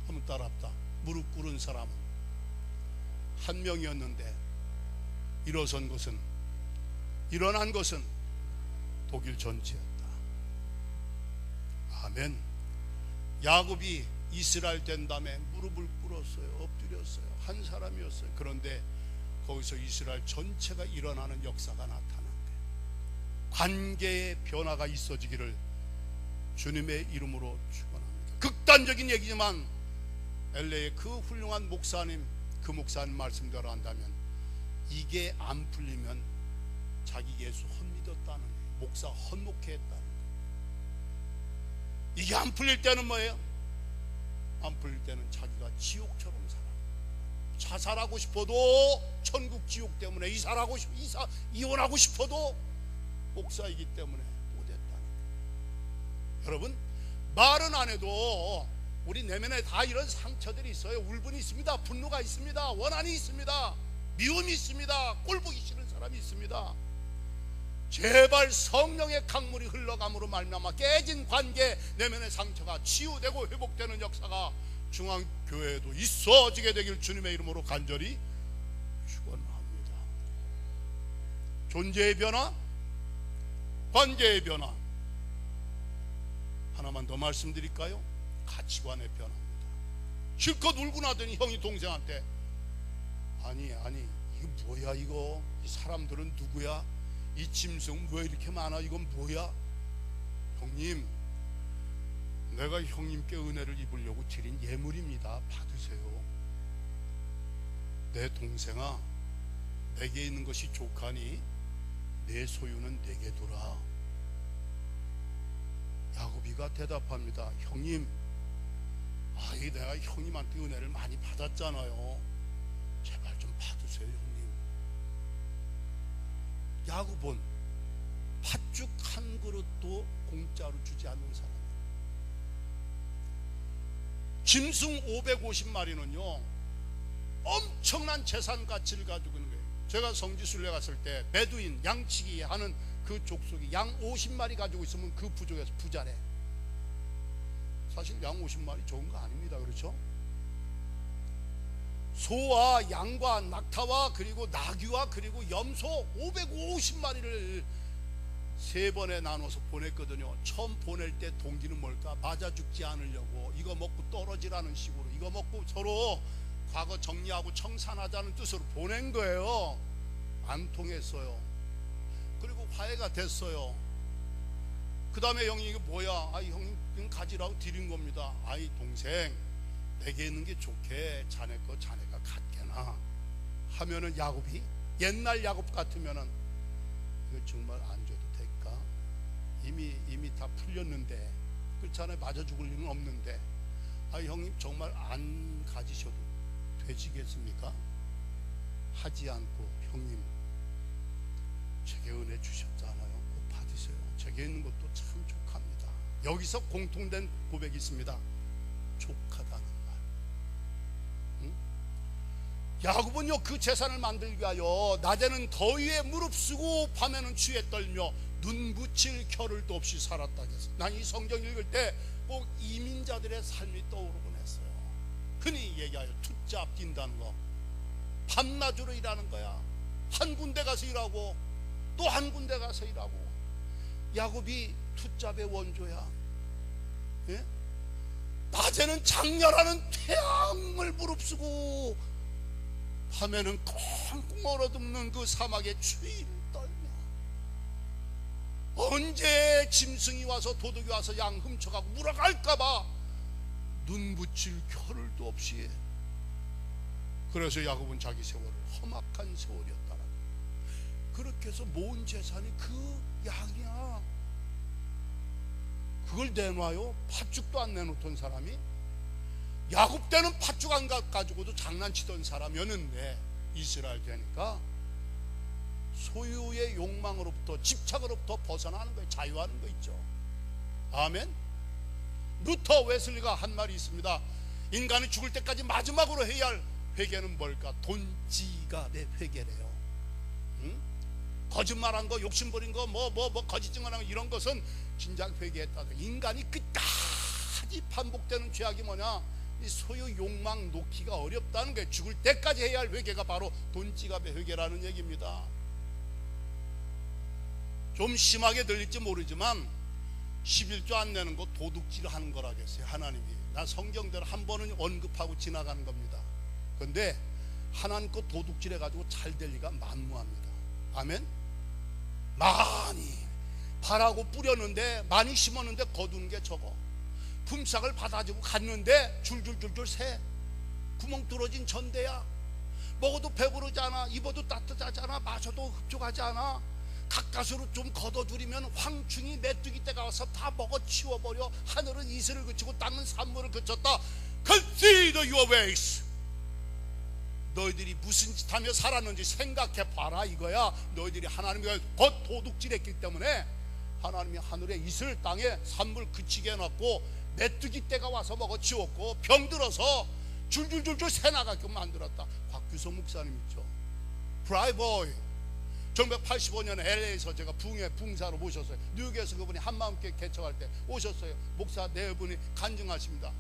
한번 따라합다. 무릎 꿇은 사람은 한 명이었는데 일어난 것은 독일 전체였다. 아멘. 야곱이 이스라엘 된 다음에 무릎을 꿇었어요. 엎드렸어요. 한 사람이었어요. 그런데 거기서 이스라엘 전체가 일어나는 역사가 나타난 거예요. 관계의 변화가 있어지기를 주님의 이름으로 축원합니다. 극단적인 얘기지만 LA의 그 훌륭한 목사님, 그 목사님 말씀대로 한다면 이게 안 풀리면 자기 예수 헛믿었다는 거예요. 목사 헛목했다는 거예요. 이게 안 풀릴 때는 뭐예요? 안 풀릴 때는 자기가 지옥처럼 살아. 자살하고 싶어도 천국 지옥 때문에 이혼하고 싶어도 목사이기 때문에 못했다는 거예요. 여러분, 말은 안 해도 우리 내면에 다 이런 상처들이 있어요. 울분이 있습니다. 분노가 있습니다. 원한이 있습니다. 미움이 있습니다. 꼴보기 싫은 사람이 있습니다. 제발 성령의 강물이 흘러감으로 말미암아 깨진 관계, 내면의 상처가 치유되고 회복되는 역사가 중앙교회에도 있어지게 되길 주님의 이름으로 간절히 축원합니다. 존재의 변화, 관계의 변화. 하나만 더 말씀드릴까요? 가치관의 변화입니다. 실컷 울고 나더니 형이 동생한테 아니 이거 뭐야, 이거 이 사람들은 누구야, 이 짐승 왜 이렇게 많아, 이건 뭐야? 형님, 내가 형님께 은혜를 입으려고 드린 예물입니다. 받으세요. 내 동생아, 내게 있는 것이 족하니 내 소유는 내게 두라. 야곱이가 대답합니다. 형님, 내가 형님한테 은혜를 많이 받았잖아요. 제발 좀 받으세요, 형님. 야곱은 팥죽 한 그릇도 공짜로 주지 않는 사람. 짐승 550마리는요 엄청난 재산 가치를 가지고 있는 거예요. 제가 성지순례 갔을 때 베두인 양치기 하는 그 족속이 양 50마리 가지고 있으면 그 부족에서 부자래. 사실 양 50마리 좋은 거 아닙니다. 그렇죠? 소와 양과 낙타와 그리고 나귀와 그리고 염소 550마리를 세 번에 나눠서 보냈거든요. 처음 보낼 때 동기는 뭘까? 맞아 죽지 않으려고, 이거 먹고 떨어지라는 식으로, 이거 먹고 서로 과거 정리하고 청산하자는 뜻으로 보낸 거예요. 안 통했어요. 그리고 화해가 됐어요. 그 다음에 형이 이거 뭐야? 형님 가지라고 드린 겁니다. 동생, 내게 있는 게 좋게 자네 거 자네가 갖게나 하면은 야곱이, 옛날 야곱 같으면은 이거 정말 안 줘도 될까? 이미 다 풀렸는데, 그렇잖아요. 맞아 죽을 일은 없는데, 형님 정말 안 가지셔도 되시겠습니까? 하지 않고, 형님 제게 은혜 주셨잖아요. 꼭 받으세요. 제게 있는 것도 참 족합니다. 여기서 공통된 고백이 있습니다. 족하다는 말. 응? 야곱은요 그 재산을 만들기 위하여 낮에는 더위에 무릅쓰고 밤에는 추위에 떨며 눈 붙일 겨를도 없이 살았다 했어요. 난 이 성경 읽을 때 꼭 이민자들의 삶이 떠오르곤 했어요. 흔히 얘기하여 투잡 뛴다는 거, 밤낮으로 일하는 거야. 한 군데 가서 일하고 또 한 군데 가서 일하고. 야곱이 투잡의 원조야. 예? 낮에는 장렬하는 태양을 무릅쓰고 밤에는 꽁꽁 얼어붙는 그 사막의 추위를 떨며, 언제 짐승이 와서 도둑이 와서 양 훔쳐가고 물어갈까봐 눈 붙일 겨를도 없이. 그래서 야곱은 자기 세월을 험악한 세월이었다라. 그렇게 해서 모은 재산이 그 양이야. 그걸 내놔요? 팥죽도 안 내놓던 사람이. 야곱 때는 팥죽 안 가지고도 장난치던 사람이었는데 이스라엘 되니까 소유의 욕망으로부터, 집착으로부터 벗어나는 거예요. 자유하는 거 있죠. 아멘. 루터 웨슬리가 한 말이 있습니다. 인간이 죽을 때까지 마지막으로 해야 할 회개는 뭘까? 돈 지갑의 회개래요. 거짓말한 거, 욕심 부린 거, 뭐 거짓 증언한 거, 이런 것은 진작 회개했다. 인간이 끝까지 반복되는 죄악이 뭐냐? 이 소유 욕망 놓기가 어렵다는 거예요. 죽을 때까지 해야 할 회개가 바로 돈지갑의 회개라는 얘기입니다. 좀 심하게 들릴지 모르지만 11조 안 내는 거 도둑질 하는 거라겠어요. 하나님이 나 성경대로 한 번은 언급하고 지나가는 겁니다. 그런데 하나님 거 도둑질 해가지고 잘 될 리가 만무합니다. 아멘. 많이 바라고 뿌렸는데, 많이 심었는데 거두는 게 적어. 품삯을 받아주고 갔는데 줄줄줄줄 새. 구멍 뚫어진 전대야. 먹어도 배부르지 않아, 입어도 따뜻하지 않아, 마셔도 흡족하지 않아. 가까스로 좀 걷어들이면 황충이 메뚜기 떼가 와서 다 먹어 치워버려. 하늘은 이슬을 그치고 땅은 산물을 그쳤다. Consider your ways. 너희들이 무슨 짓 하며 살았는지 생각해 봐라 이거야. 너희들이 하나님과 곧 도둑질했기 때문에 하나님이 하늘에 이슬, 땅에 산물 그치게 해놨고, 메뚜기 떼가 와서 먹어 치웠고, 병들어서 줄줄줄줄 새나가게끔 만들었다. 곽규성 목사님 있죠. 프라이보이 1985년에 LA에서 제가 붕사로 모셨어요. 뉴욕에서 그분이 한마음교회 개척할 때 오셨어요. 목사 네 분이 간증하십니다.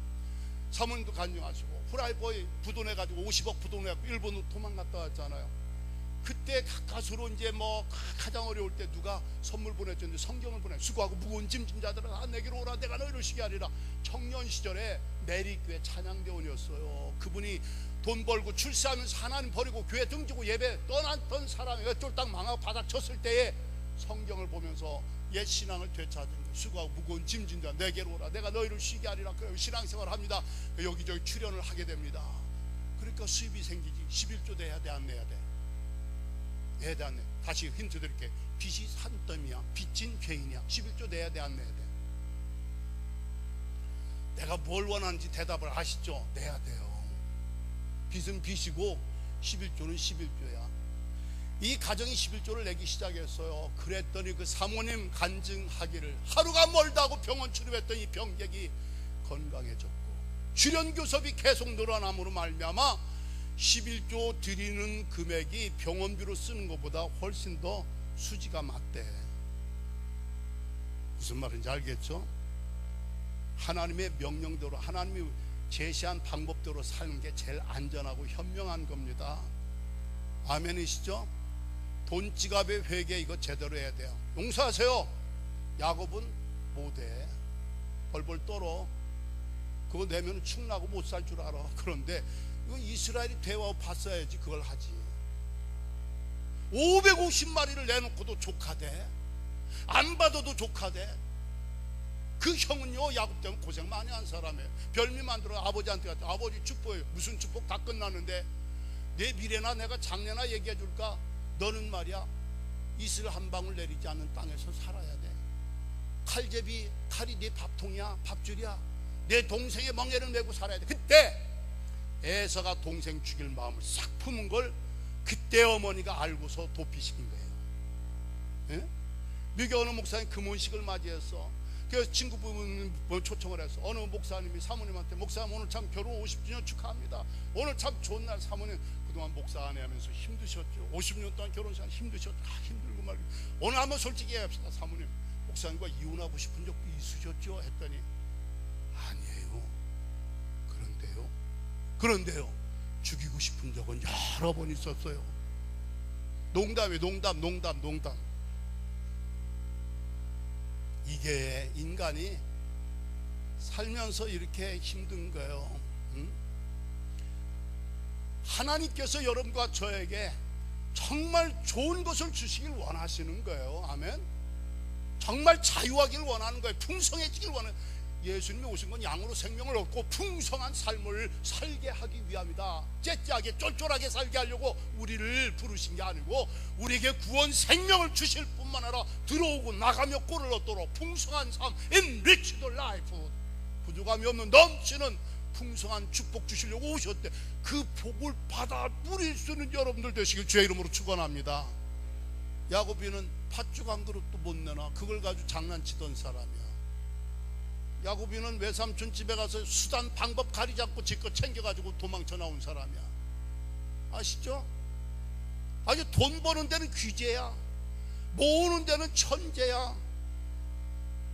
사모님도 간증하시고. 프라이보이 부도내가지고 50억 부도내가지고 일본으로 도망갔다 왔잖아요. 그때 가까스로 이제 뭐 가장 어려울 때 누가 선물 보내줬는데 성경을 보내. 수고하고 무거운 짐진 자들아 내게로 오라, 내가 너희를 쉬게 하리라. 청년 시절에 내리교회 찬양대원이었어요. 그분이 돈 벌고 출세하면서 하나님 버리고 교회 등지고 예배 떠났던 사람이 쫄딱 망하고 바닥 쳤을 때에 성경을 보면서 옛 신앙을 되찾은 거예요. 수고하고 무거운 짐진 자 내게로 오라, 내가 너희를 쉬게 하리라. 그 신앙생활을 합니다. 여기저기 출연을 하게 됩니다. 그러니까 수입이 생기지. 11조 내야 돼, 안 내야 돼? 내야 돼, 안 내? 다시 힌트 드릴게. 빚이 산더미야, 빚진 죄인이야. 11조 내야 돼, 안 내야 돼? 내가 뭘 원하는지 대답을 아시죠? 내야 돼요. 빚은 빚이고 11조는 11조야. 이 가정이 11조를 내기 시작했어요. 그랬더니 그 사모님 간증하기를 하루가 멀다고 병원 출입했더니 병객이 건강해졌고, 출연교섭이 계속 늘어남으로 말미암아 11조 드리는 금액이 병원비로 쓰는 것보다 훨씬 더 수지가 맞대. 무슨 말인지 알겠죠? 하나님의 명령대로, 하나님이 제시한 방법대로 사는 게 제일 안전하고 현명한 겁니다. 아멘이시죠? 돈지갑의 회개 이거 제대로 해야 돼요. 용서하세요. 야곱은 못해. 벌벌 떨어. 그거 내면 축나고 못 살 줄 알아. 그런데 이거 이스라엘이 대화を봤어야지 그걸 하지. 550마리를 내놓고도 조카대. 안 받아도 조카대. 그 형은요, 야곱 때문에 고생 많이 한 사람이에요. 별미 만들어 아버지한테 갔다. 아버지 축복해요. 무슨 축복? 다 끝났는데 내 미래나 내가 장래나 얘기해 줄까? 너는 말이야 이슬 한 방울 내리지 않는 땅에서 살아야 돼. 칼제비 칼이 네 밥통이야, 밥줄이야. 내 동생의 멍에를 메고 살아야 돼. 그때 에서가 동생 죽일 마음을 싹 품은 걸 그때 어머니가 알고서 도피시킨 거예요. 예? 미국 어느 목사님 금혼식을 맞이했어. 그래서 친구분 초청을 했어. 어느 목사님이 사모님한테, 목사님 오늘 참 결혼 50주년 축하합니다. 오늘 참 좋은 날. 사모님 그동안 목사 아내 하면서 힘드셨죠. 50년 동안 결혼 생활 힘드셨죠. 힘들고 말고. 오늘 한번 솔직히 얘기합시다. 사모님 목사님과 이혼하고 싶은 적도 있으셨죠? 했더니 아니에요. 그런데요 죽이고 싶은 적은 여러 번 있었어요. 농담이에요. 농담. 이게 인간이 살면서 이렇게 힘든 거예요. 하나님께서 여러분과 저에게 정말 좋은 것을 주시길 원하시는 거예요. 아멘. 정말 자유하길 원하는 거예요. 풍성해지길 원하는. 예수님이 오신 건 양으로 생명을 얻고 풍성한 삶을 살게 하기 위함이다. 째째하게 쫄쫄하게 살게 하려고 우리를 부르신 게 아니고, 우리에게 구원 생명을 주실 뿐만 아니라 들어오고 나가며 꼴을 얻도록 풍성한 삶, enrich the life, 부족함이 없는 넘치는 풍성한 축복 주시려고 오셨대. 그 복을 받아 누릴 수 있는 여러분들 되시길 주의 이름으로 축원합니다. 야곱이는 팥죽 한 그릇도 못 내놔. 그걸 가지고 장난치던 사람이야. 야곱이는 외삼촌 집에 가서 수단 방법 가리지 않고 지껏 챙겨가지고 도망쳐 나온 사람이야. 아시죠? 아주 돈 버는 데는 귀재야. 모으는 데는 천재야.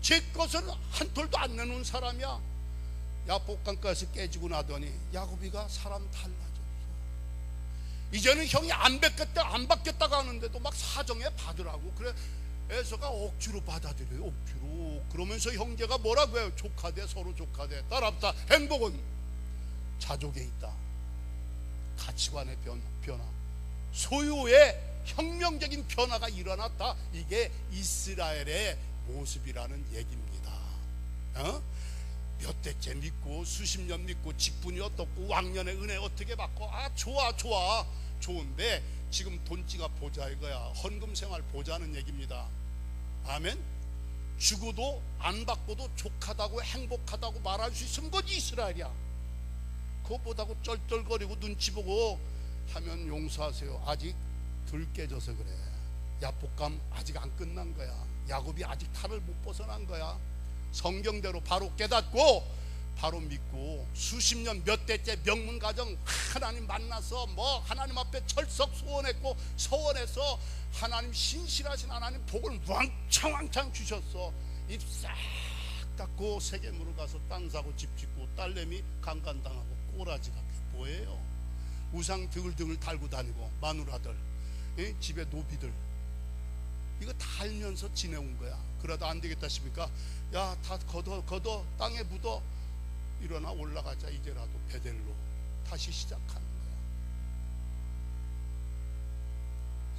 제 것은 한 톨도 안 내놓은 사람이야. 야복강가에서 깨지고 나더니 야곱이가 사람 달라졌어. 이제는 형이 안 받겠다고 하는데도 막 사정해 받으라고. 그래 에서가 억지로 받아들여요. 억지로. 그러면서 형제가 뭐라고 해요? 조카대, 서로 조카대. 따라붙다. 행복은 자족에 있다. 가치관의 변화, 소유의 혁명적인 변화가 일어났다. 이게 이스라엘의 모습이라는 얘기입니다. 몇 대째 믿고 수십 년 믿고 직분이 어떻고 왕년의 은혜 어떻게 받고, 좋아 좋은데 지금 돈지가 보자 이거야. 헌금 생활 보자는 얘기입니다. 아멘. 죽어도 안 받고도 족하다고 행복하다고 말할 수 있으면 그건 이스라엘이야. 그것보다고 쩔쩔거리고 눈치 보고 하면 용서하세요. 아직 덜 깨져서 그래. 야복감 아직 안 끝난 거야. 야곱이 아직 탈을 못 벗어난 거야. 성경대로 바로 깨닫고 바로 믿고 수십 년 몇 대째 명문 가정 하나님 만나서 뭐 하나님 앞에 철석 소원했고 서원해서 하나님 신실하신 하나님 복을 왕창 주셨어. 입 싹 닫고 세겜으로 가서 땅 사고 집 짓고 딸내미 강간당하고 꼬라지가 뭐예요? 우상 드글드글 달고 다니고 마누라들, 집에 노비들, 이거 다 알면서 지내온 거야. 그러다 안 되겠다 싶으니까 야, 다 걷어 땅에 묻어. 일어나 올라가자. 이제라도 베델로 다시 시작하는 거야.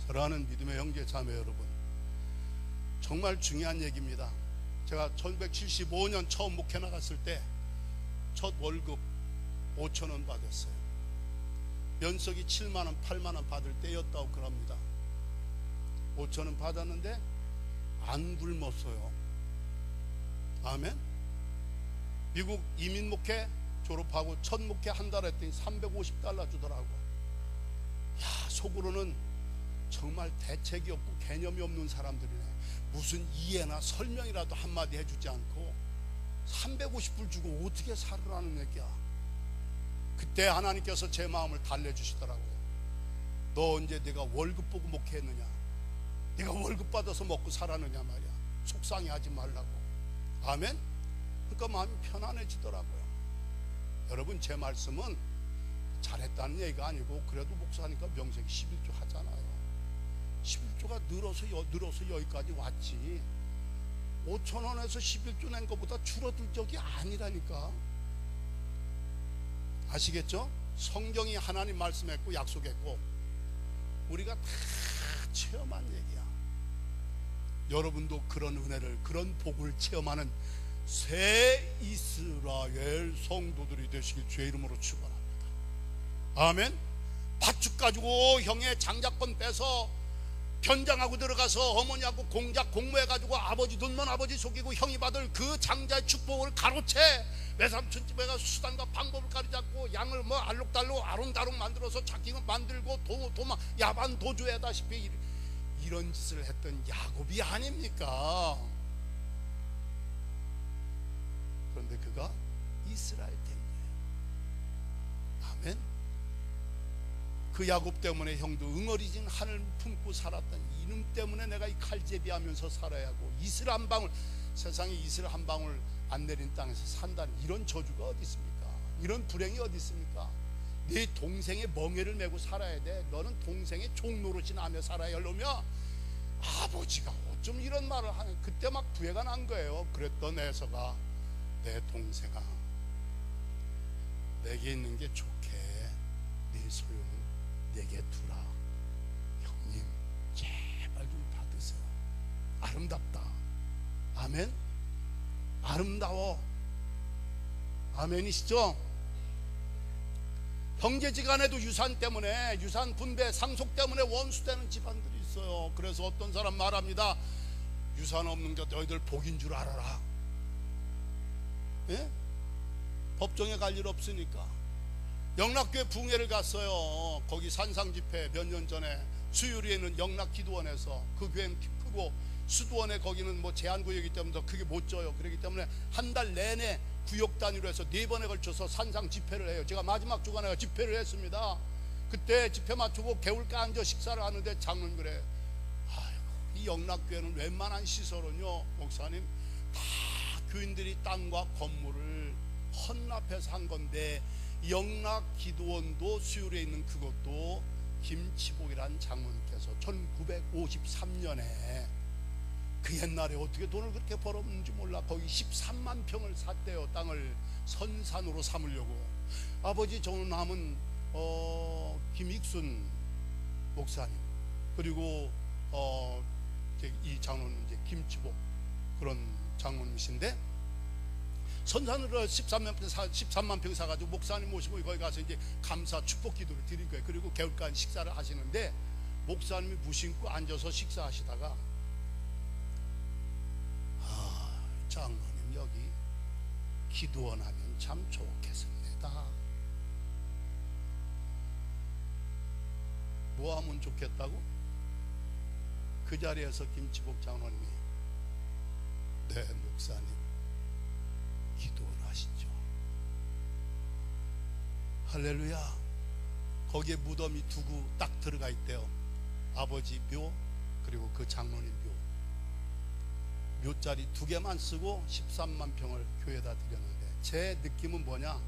사랑하는 믿음의 형제 자매 여러분, 정말 중요한 얘기입니다. 제가 1975년 처음 목회 나갔을 때 첫 월급 5,000원 받았어요. 연석이 7만원 8만원 받을 때였다고 그럽니다. 5,000원 받았는데 안 굶었어요. 아멘. 미국 이민 목회 졸업하고 첫 목회 한 달 했더니 $350 주더라고. 야, 속으로는 정말 대책이 없고 개념이 없는 사람들이네. 무슨 이해나 설명이라도 한마디 해주지 않고 350불 주고 어떻게 살으라는 얘기야. 그때 하나님께서 제 마음을 달래주시더라고요. 너 언제 내가 월급 보고 목회했느냐? 네가 월급 받아서 먹고 살았느냐 말이야. 속상해하지 말라고. 아멘. 그러니까 마음이 편안해지더라고요. 여러분, 제 말씀은 잘했다는 얘기가 아니고 그래도 목사니까 명색이 11조 하잖아요. 11조가 늘어서 여기까지 왔지 5,000원에서 11조 낸 것보다 줄어들 적이 아니라니까. 아시겠죠? 성경이 하나님 말씀했고 약속했고 우리가 다 체험한 얘기야. 여러분도 그런 은혜를, 그런 복을 체험하는 새 이스라엘 성도들이 되시길 주의 이름으로 축원합니다. 아멘. 밭죽 가지고 형의 장자권 빼서 변장하고 들어가서 어머니하고 공작 공모해가지고 아버지 돈만 아버지 속이고 형이 받을 그 장자의 축복을 가로채 외삼촌 집에 가서 수단과 방법을 가르잡고 양을 뭐 알록달록 아롱다롱 만들어서 자기가 만들고 도막 야반 도주하다시피 이런 짓을 했던 야곱이 아닙니까? 그런데 그가 이스라엘 된 거예요. 아멘. 그 야곱 때문에 형도 응어리진 하늘 품고 살았던 이놈 때문에 내가 이 칼제비 하면서 살아야 하고 이슬 한 방울, 세상에 이슬 한 방울 안 내린 땅에서 산다는 이런 저주가 어디 있습니까? 이런 불행이 어디 있습니까? 네 동생의 멍에를 메고 살아야 돼. 너는 동생의 종노릇이나 하며 살아야 하려며 아버지가 어쩜 이런 말을 하는. 그때 막 부해가 난 거예요. 그랬던 에서가 내 동생아, 내게 있는 게 좋게 네 소유는 내게 두라. 형님 제발 좀 받으세요. 아름답다. 아멘. 아름다워. 아멘이시죠? 형제지간에도 유산 때문에, 유산 분배 상속 때문에 원수되는 집안들이 있어요. 그래서 어떤 사람 말합니다. 유산 없는 게 너희들 복인 줄 알아라. 예? 법정에 갈 일 없으니까. 영락교회 붕해를 갔어요. 거기 산상 집회 몇 년 전에 수유리에는 영락 기도원에서, 그 교회는 크고 수도원에 거기는 뭐 제한구역이기 때문에 더 크게 못 져요. 그렇기 때문에 한 달 내내 구역 단위로 해서 4번에 걸쳐서 산상 집회를 해요. 제가 마지막 주간에 집회를 했습니다. 그때 집회 마치고 개울가 앉아 식사를 하는데 장로님 그래, 아이고 이 영락교회는 웬만한 시설은요, 목사님, 다 교인들이 땅과 건물을 헌납해서 한 건데, 영락기도원도 수율에 있는 그것도 김치복이란 장로님께서 1953년에 그 옛날에 어떻게 돈을 그렇게 벌었는지 몰라 거기 13만 평을 샀대요. 땅을 선산으로 삼으려고. 아버지 정남은 김익순 목사님, 그리고 이 장로는 이제 김치복 그런 장로님이신데, 선산으로 13만 평 사가지고 목사님 모시고 거기 가서 이제 감사 축복 기도를 드린 거예요. 그리고 개울간 식사를 하시는데, 목사님이 무심코 앉아서 식사하시다가, 장로님 여기 기도원 하면 참 좋겠습니다. 뭐 하면 좋겠다고? 그 자리에서 김치복 장로님이, 네 목사님 기도원 하시죠. 할렐루야. 거기에 무덤이 두고 딱 들어가 있대요. 아버지 묘, 그리고 그 장로님 묘자리 2개만 쓰고 13만 평을 교회에다 드렸는데, 제 느낌은 뭐냐,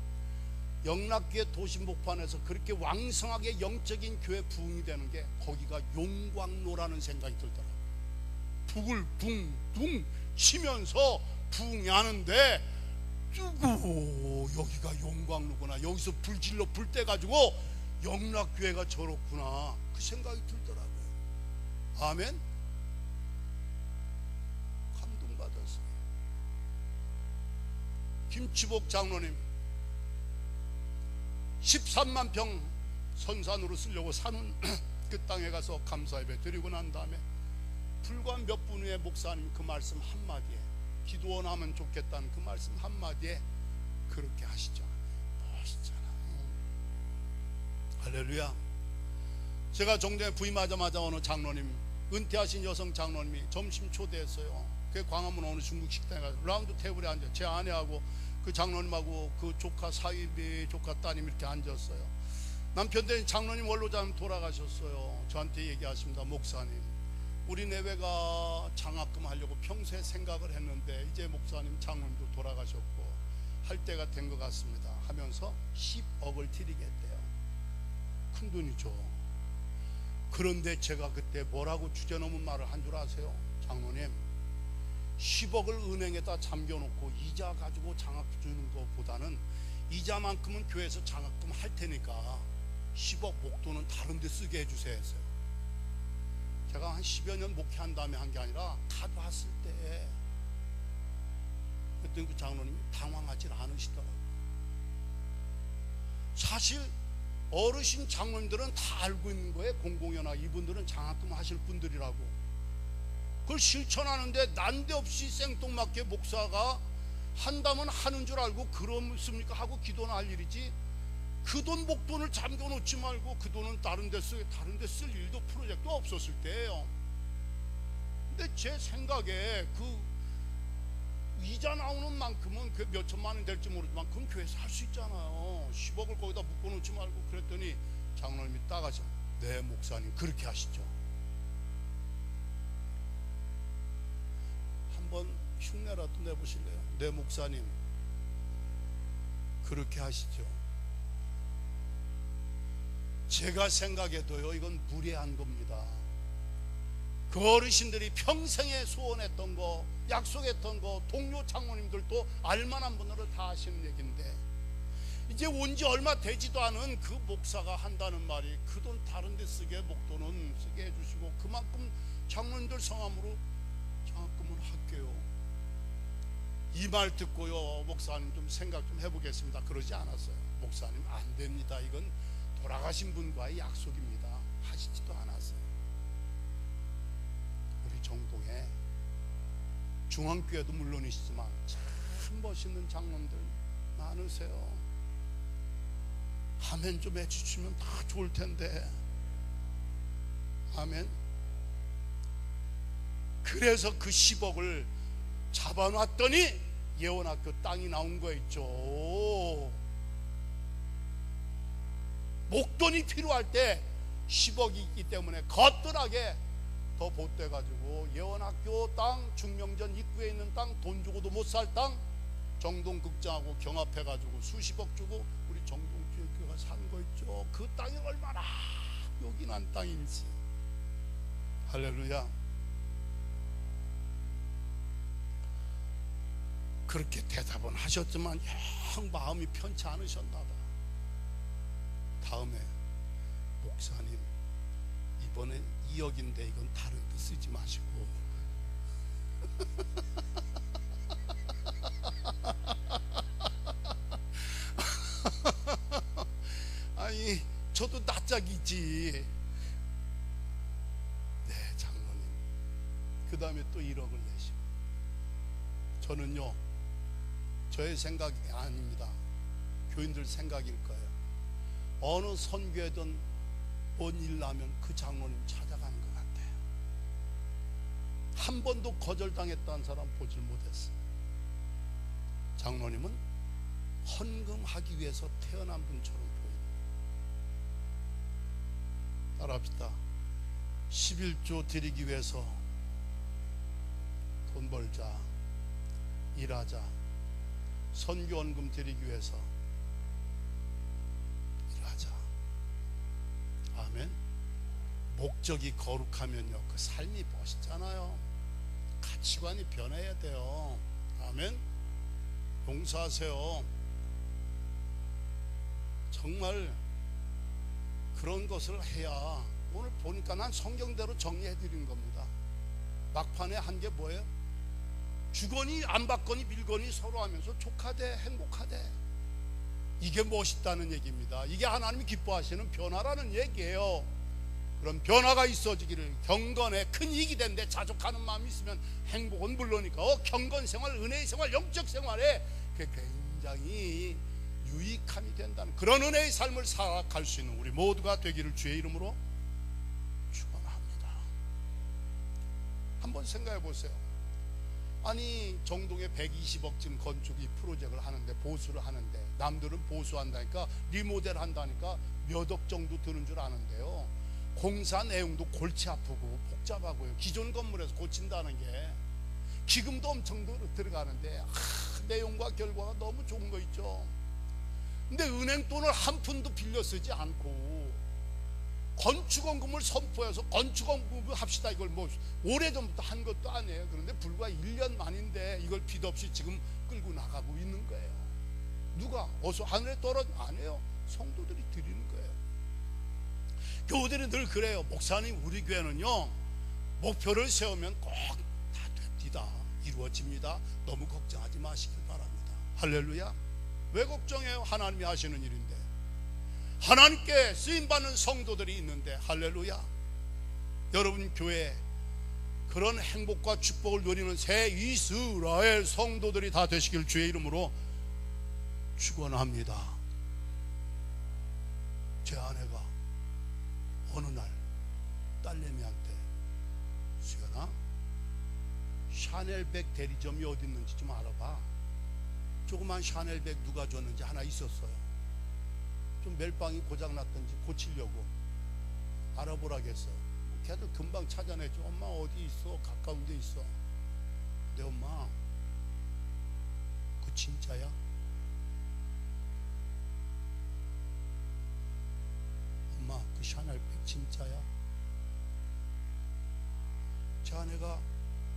영락교회 도심복판에서 그렇게 왕성하게 영적인 교회 부흥이 되는 게 거기가 용광로라는 생각이 들더라고요. 북을 붕붕 치면서 부흥이 하는데, 쭈구 여기가 용광로구나, 여기서 불질러 불 떼가지고 영락교회가 저렇구나, 그 생각이 들더라고요. 아멘. 감동받았어요. 김치복 장로님 13만 평 선산으로 쓰려고 사는 그 땅에 가서 감사예배 드리고 난 다음에 불과 몇 분 후에 목사님 그 말씀 한마디에, 기도원 하면 좋겠다는 그 말씀 한마디에 그렇게 하시죠. 멋있잖아요. 할렐루야. 제가 정대에 부임하자마자 어느 장로님, 은퇴하신 여성 장로님이 점심 초대했어요. 그 광화문 어느 중국 식당에 가서 라운드 테이블에 앉아 제 아내하고 그 장로님하고 그 조카 사위비 조카 따님 이렇게 앉았어요. 남편 된 장로님 원로자님 돌아가셨어요. 저한테 얘기하십니다. 목사님, 우리 내외가 장학금 하려고 평소에 생각을 했는데 이제 목사님 장로님도 돌아가셨고 할 때가 된 것 같습니다 하면서 10억을 드리겠대요. 큰 돈이죠. 그런데 제가 그때 뭐라고 주제넘은 말을 한 줄 아세요? 장로님, 10억을 은행에다 잠겨놓고 이자 가지고 장학금 주는 것보다는 이자만큼은 교회에서 장학금 할 테니까 10억 목돈은 다른 데 쓰게 해주세요 했어요. 제가 한 10여 년 목회한 다음에 한 게 아니라 다 봤을 때, 그랬더니 그 장로님이 당황하지 않으시더라고요. 사실 어르신 장로님들은 다 알고 있는 거예요. 공공연하 이분들은 장학금 하실 분들이라고. 그걸 실천하는데 난데없이 생뚱맞게 목사가 한다면 하는 줄 알고 그렇습니까 하고 기도는 할 일이지, 그 돈 목돈을 잠겨놓지 말고 그 돈은 다른 데 쓸 일도 프로젝트 없었을 때예요. 근데 제 생각에 그 이자 나오는 만큼은 그 몇 천만 원 될지 모르지만 그건 교회에서 할 수 있잖아요. 10억을 거기다 묶어놓지 말고. 그랬더니 장로님이 따가서, 네 목사님 그렇게 하시죠. 한번 흉내라도 내보실래요? 네 목사님 그렇게 하시죠. 제가 생각해도요, 이건 무례한 겁니다. 그 어르신들이 평생에 소원했던 거, 약속했던 거, 동료 장로님들도 알만한 분들은 다 하시는 얘기인데, 이제 온 지 얼마 되지도 않은 그 목사가 한다는 말이 그 돈 다른 데 쓰게 목돈은 쓰게 해주시고 그만큼 장로님들 성함으로 장학금을 할게요. 이 말 듣고요, 목사님 좀 생각 좀 해보겠습니다. 그러지 않았어요. 목사님 안 됩니다. 이건 돌아가신 분과의 약속입니다. 하시지도 않았어요. 우리 정동에 중앙교회도 물론이시지만 참 멋있는 장로님들 많으세요. 아멘 좀 해주시면 다 좋을 텐데. 아멘. 그래서 그 10억을 잡아놨더니 예원학교 땅이 나온 거 있죠. 목돈이 필요할 때 10억이 있기 때문에 거뜬하게 더 못돼가지고 예원학교 땅, 중명전 입구에 있는 땅, 돈 주고도 못 살 땅, 정동극장하고 경합해가지고 수십억 주고 우리 정동교회가 산 거 있죠. 그 땅이 얼마나 요긴한 땅인지. 할렐루야. 그렇게 대답은 하셨지만 영 마음이 편치 않으셨나 봐. 다음에 목사님, 이번엔 2억인데 이건 다른 데 쓰지 마시고 아니 저도 낯짝이지. 네 장로님. 그 다음에 또 1억을 내시고. 저는요, 저의 생각이 아닙니다. 교인들 생각일 거예요. 어느 선교회든 뭔 일 나면 그 장로님 찾아가는 것 같아요. 한 번도 거절당했다는 사람 보질 못했어요. 장로님은 헌금하기 위해서 태어난 분처럼 보입니다. 따라합시다. 11조 드리기 위해서 돈 벌자, 일하자. 선교헌금 드리기 위해서 일하자. 아멘. 목적이 거룩하면요, 그 삶이 멋있잖아요. 가치관이 변해야 돼요. 아멘. 용서하세요. 정말 그런 것을 해야. 오늘 보니까 난 성경대로 정리해 드린 겁니다. 막판에 한 게 뭐예요? 주거니 안 받거니 밀거니 서로 하면서 족하되 행복하되. 이게 멋있다는 얘기입니다. 이게 하나님이 기뻐하시는 변화라는 얘기예요. 그런 변화가 있어지기를. 경건에 큰 이익이 되는데 자족하는 마음이 있으면 행복은 물론이고 경건 생활, 은혜의 생활, 영적 생활에 그게 굉장히 유익함이 된다는 그런 은혜의 삶을 살아갈 수 있는 우리 모두가 되기를 주의 이름으로 축원합니다. 한번 생각해 보세요. 아니 정동에 120억쯤 건축 이 프로젝트를 하는데, 보수를 하는데, 남들은 보수한다니까 리모델 한다니까 몇 억 정도 드는 줄 아는데요, 공사 내용도 골치 아프고 복잡하고요. 기존 건물에서 고친다는 게 기금도 엄청 들어가는데 내용과 결과가 너무 좋은 거 있죠. 근데 은행 돈을 한 푼도 빌려 쓰지 않고 건축원금을 선포해서 건축원금 합시다. 이걸 뭐 오래전부터 한 것도 아니에요. 그런데 불과 1년 만인데 이걸 빚 없이 지금 끌고 나가고 있는 거예요. 누가? 어서 하늘에 떨어진? 아니에요. 성도들이 드리는 거예요. 교우들이 늘 그래요. 목사님, 우리 교회는요 목표를 세우면 꼭 다 됩니다. 이루어집니다. 너무 걱정하지 마시길 바랍니다. 할렐루야. 왜 걱정해요? 하나님이 하시는 일인데. 하나님께 쓰임받는 성도들이 있는데. 할렐루야. 여러분 교회에 그런 행복과 축복을 누리는 새 이스라엘 성도들이 다 되시길 주의 이름으로 축원합니다. 제 아내가 어느 날 딸내미한테, 수연아, 샤넬백 대리점이 어디 있는지 좀 알아봐. 조그만 샤넬백 누가 줬는지 하나 있었어요. 좀 멜빵이 고장났던지 고치려고 알아보라겠어요. 걔들 금방 찾아내죠. 엄마 어디 있어? 가까운 데 있어. 내 엄마 그 진짜야? 엄마 그 샤넬백 진짜야? 제 아내가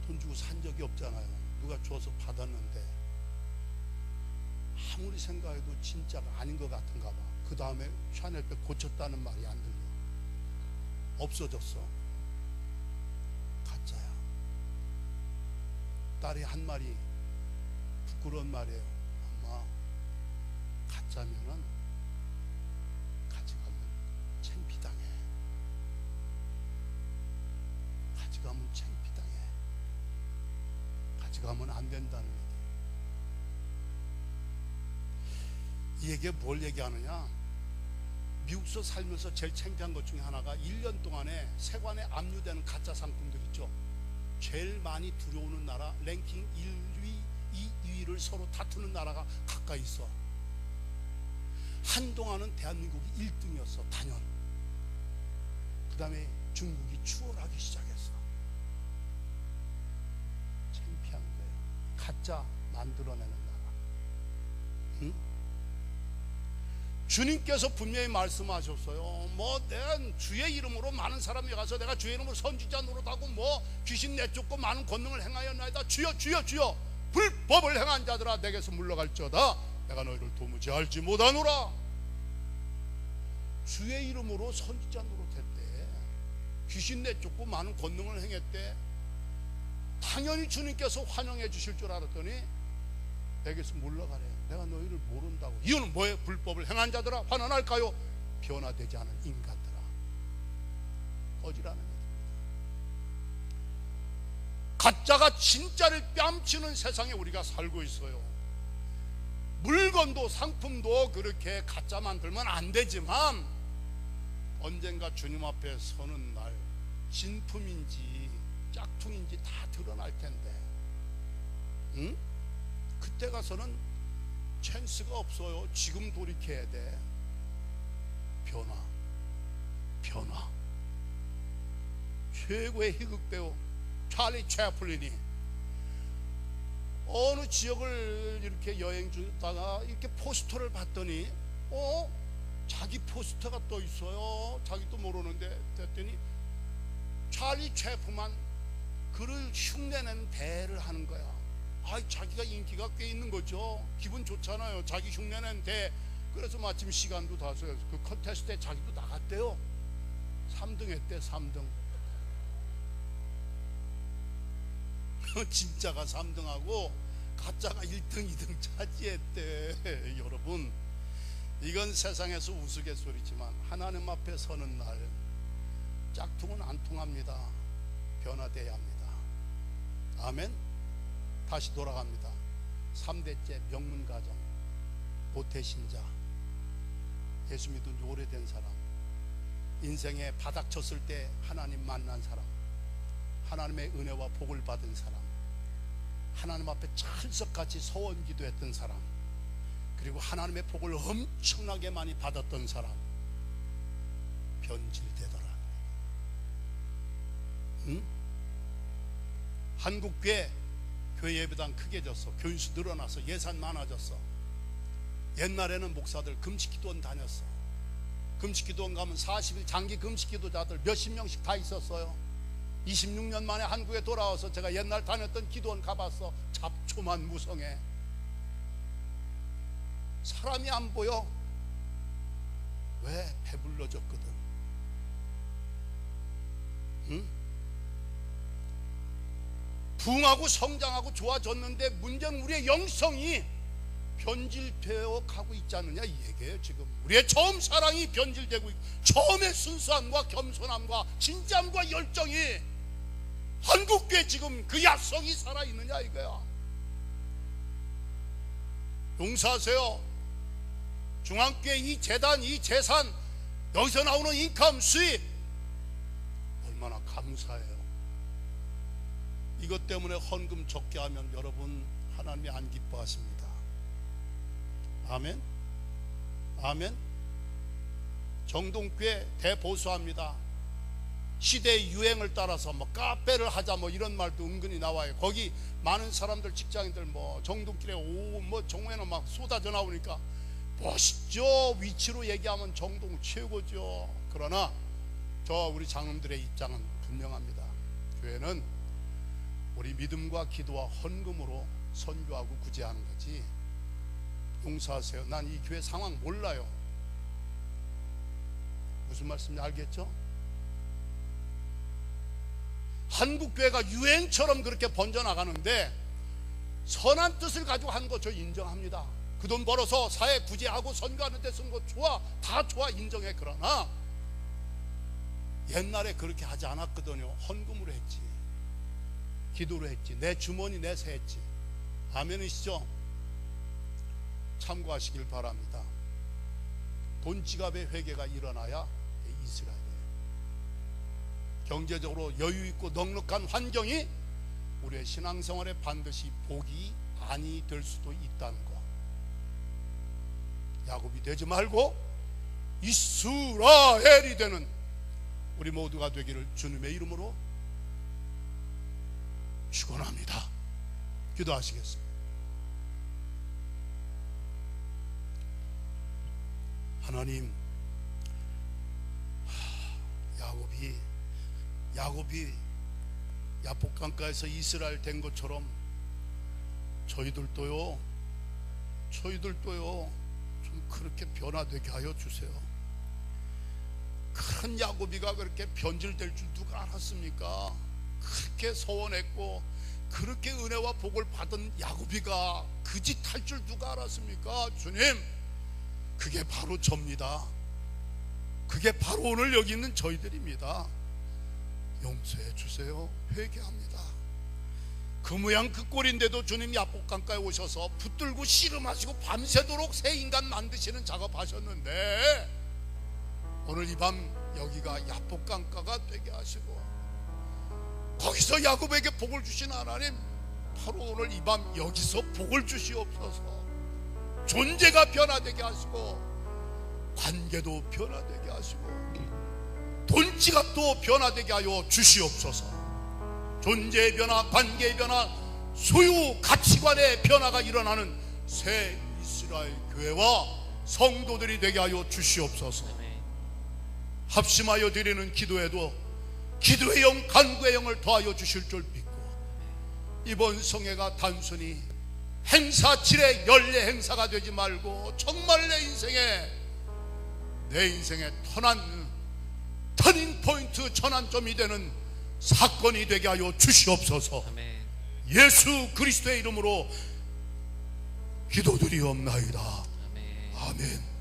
돈 주고 산 적이 없잖아요. 누가 줘서 받았는데 아무리 생각해도 진짜가 아닌 것 같은가 봐. 그 다음에 샤넬백 고쳤다는 말이 안 들려. 없어졌어. 가짜야. 딸이 한 말이 부끄러운 말이에요. 엄마, 가짜면은 가져가면 창피당해. 가져가면 창피당해. 가져가면 안 된다는 얘기예요. 이 얘기에 뭘 얘기하느냐? 미국서 살면서 제일 창피한 것 중에 하나가 1년 동안에 세관에 압류되는 가짜 상품들 있죠. 제일 많이 들어오는 나라 랭킹 1위, 2위를 서로 다투는 나라가 가까이 있어. 한동안은 대한민국이 1등이었어. 단연. 그 다음에 중국이 추월하기 시작했어. 각자 만들어내는 나라. 응? 주님께서 분명히 말씀하셨어요. 뭐 내가 주의 이름으로 많은 사람이 가서 내가 주의 이름으로 선지자 노릇하고 뭐 귀신 내쫓고 많은 권능을 행하였나이다. 주여 주여 주여 불법을 행한 자들아 내게서 물러갈지어다. 내가 너희를 도무지 알지 못하노라. 주의 이름으로 선지자 노릇했대. 귀신 내쫓고 많은 권능을 행했대. 당연히 주님께서 환영해 주실 줄 알았더니 내게서 물러가래. 내가 너희를 모른다고. 이유는 뭐예요? 불법을 행한 자들아 환원할까요? 변화되지 않은 인간들아 꺼지라는 얘기입니다. 가짜가 진짜를 뺨치는 세상에 우리가 살고 있어요. 물건도 상품도 그렇게 가짜 만들면 안 되지만 언젠가 주님 앞에 서는 날 진품인지 짝퉁인지 다 드러날 텐데, 응? 그때 가서는 찬스가 없어요. 지금 돌이켜야 돼. 변화. 최고의 희극 배우 찰리 채플린이 어느 지역을 이렇게 여행 중다가 이렇게 포스터를 봤더니 자기 포스터가 떠 있어요. 자기도 모르는데 됐더니 찰리 채플만 그를 흉내내는 대를 하는 거야. 자기가 인기가 꽤 있는 거죠. 기분 좋잖아요. 자기 흉내낸 대. 그래서 마침 시간도 다 써요. 그 컨테스트에 자기도 나갔대요. 3등 했대. 3등. 진짜가 3등하고 가짜가 1등 2등 차지했대. 여러분, 이건 세상에서 우스갯소리지만 하나님 앞에 서는 날 짝퉁은 안 통합니다. 변화돼야 합니다. 아멘. 다시 돌아갑니다. 3대째 명문가정, 모태신자, 예수 믿은 지 오래된 사람, 인생에 바닥 쳤을 때 하나님 만난 사람, 하나님의 은혜와 복을 받은 사람, 하나님 앞에 찰석같이 서원 기도했던 사람, 그리고 하나님의 복을 엄청나게 많이 받았던 사람 변질되더라. 응? 한국교회 교회 예배당 크게 졌어. 교인수 늘어나서 예산 많아졌어. 옛날에는 목사들 금식기도원 다녔어. 금식기도원 가면 40일 장기 금식기도자들 몇십 명씩 다 있었어요. 26년 만에 한국에 돌아와서 제가 옛날 다녔던 기도원 가봤어. 잡초만 무성해. 사람이 안 보여. 왜? 배불러졌거든. 응? 부흥하고 성장하고 좋아졌는데 문제는 우리의 영성이 변질되어 가고 있지 않느냐 이 얘기예요. 지금 우리의 처음 사랑이 변질되고 있고, 처음의 순수함과 겸손함과 진지함과 열정이 한국교회 지금 그 약성이 살아있느냐 이거야. 용서하세요. 중앙교회 이 재단 이 재산 여기서 나오는 인컴 수입 얼마나 감사해요. 이것 때문에 헌금 적게 하면 여러분 하나님이 안 기뻐하십니다. 아멘. 아멘. 정동교회 대보수합니다. 시대의 유행을 따라서 뭐 카페를 하자 뭐 이런 말도 은근히 나와요. 거기 많은 사람들 직장인들 뭐 정동길에 뭐 정오에는 막 쏟아져 나오니까 멋있죠. 위치로 얘기하면 정동 최고죠. 그러나 우리 장로들의 입장은 분명합니다. 교회는 우리 믿음과 기도와 헌금으로 선교하고 구제하는 거지. 용서하세요. 난 이 교회 상황 몰라요. 무슨 말씀인지 알겠죠? 한국교회가 유행처럼 그렇게 번져나가는데 선한 뜻을 가지고 한 거 저 인정합니다. 그 돈 벌어서 사회 구제하고 선교하는 데 쓴 거 좋아. 다 좋아. 인정해. 그러나 옛날에 그렇게 하지 않았거든요. 헌금으로 했지. 기도로 했지. 내 주머니 내서 했지. 아멘이시죠? 참고하시길 바랍니다. 돈 지갑의 회개가 일어나야 이스라엘이에요. 경제적으로 여유 있고 넉넉한 환경이 우리의 신앙생활에 반드시 복이 아니 될 수도 있다는 거. 야곱이 되지 말고 이스라엘이 되는 우리 모두가 되기를 주님의 이름으로 축원합니다. 기도하시겠습니다. 하나님, 야곱이 야복강가에서 이스라엘 된 것처럼 저희들도요 좀 그렇게 변화되게 하여 주세요. 큰 야곱이가 그렇게 변질될 줄 누가 알았습니까? 그렇게 서원했고 그렇게 은혜와 복을 받은 야곱이가 그 짓 할 줄 누가 알았습니까? 주님, 그게 바로 접니다. 그게 바로 오늘 여기 있는 저희들입니다. 용서해 주세요. 회개합니다. 그 모양 그 꼴인데도 주님 야복강가에 오셔서 붙들고 씨름하시고 밤새도록 새 인간 만드시는 작업하셨는데 오늘 이 밤 여기가 야복강가가 되게 하시고 거기서 야곱에게 복을 주신 하나님, 바로 오늘 이 밤 여기서 복을 주시옵소서. 존재가 변화되게 하시고 관계도 변화되게 하시고 돈지갑도 변화되게 하여 주시옵소서. 존재의 변화, 관계의 변화, 소유 가치관의 변화가 일어나는 새 이스라엘 교회와 성도들이 되게 하여 주시옵소서. 합심하여 드리는 기도에도 기도의 영, 간구의 영을 더하여 주실 줄 믿고 이번 성회가 단순히 행사질의 연례 행사가 되지 말고 정말 내 인생의 터닝 포인트, 전환점이 되는 사건이 되게 하여 주시옵소서. 아멘. 예수 그리스도의 이름으로 기도드리옵나이다. 아멘. 아멘.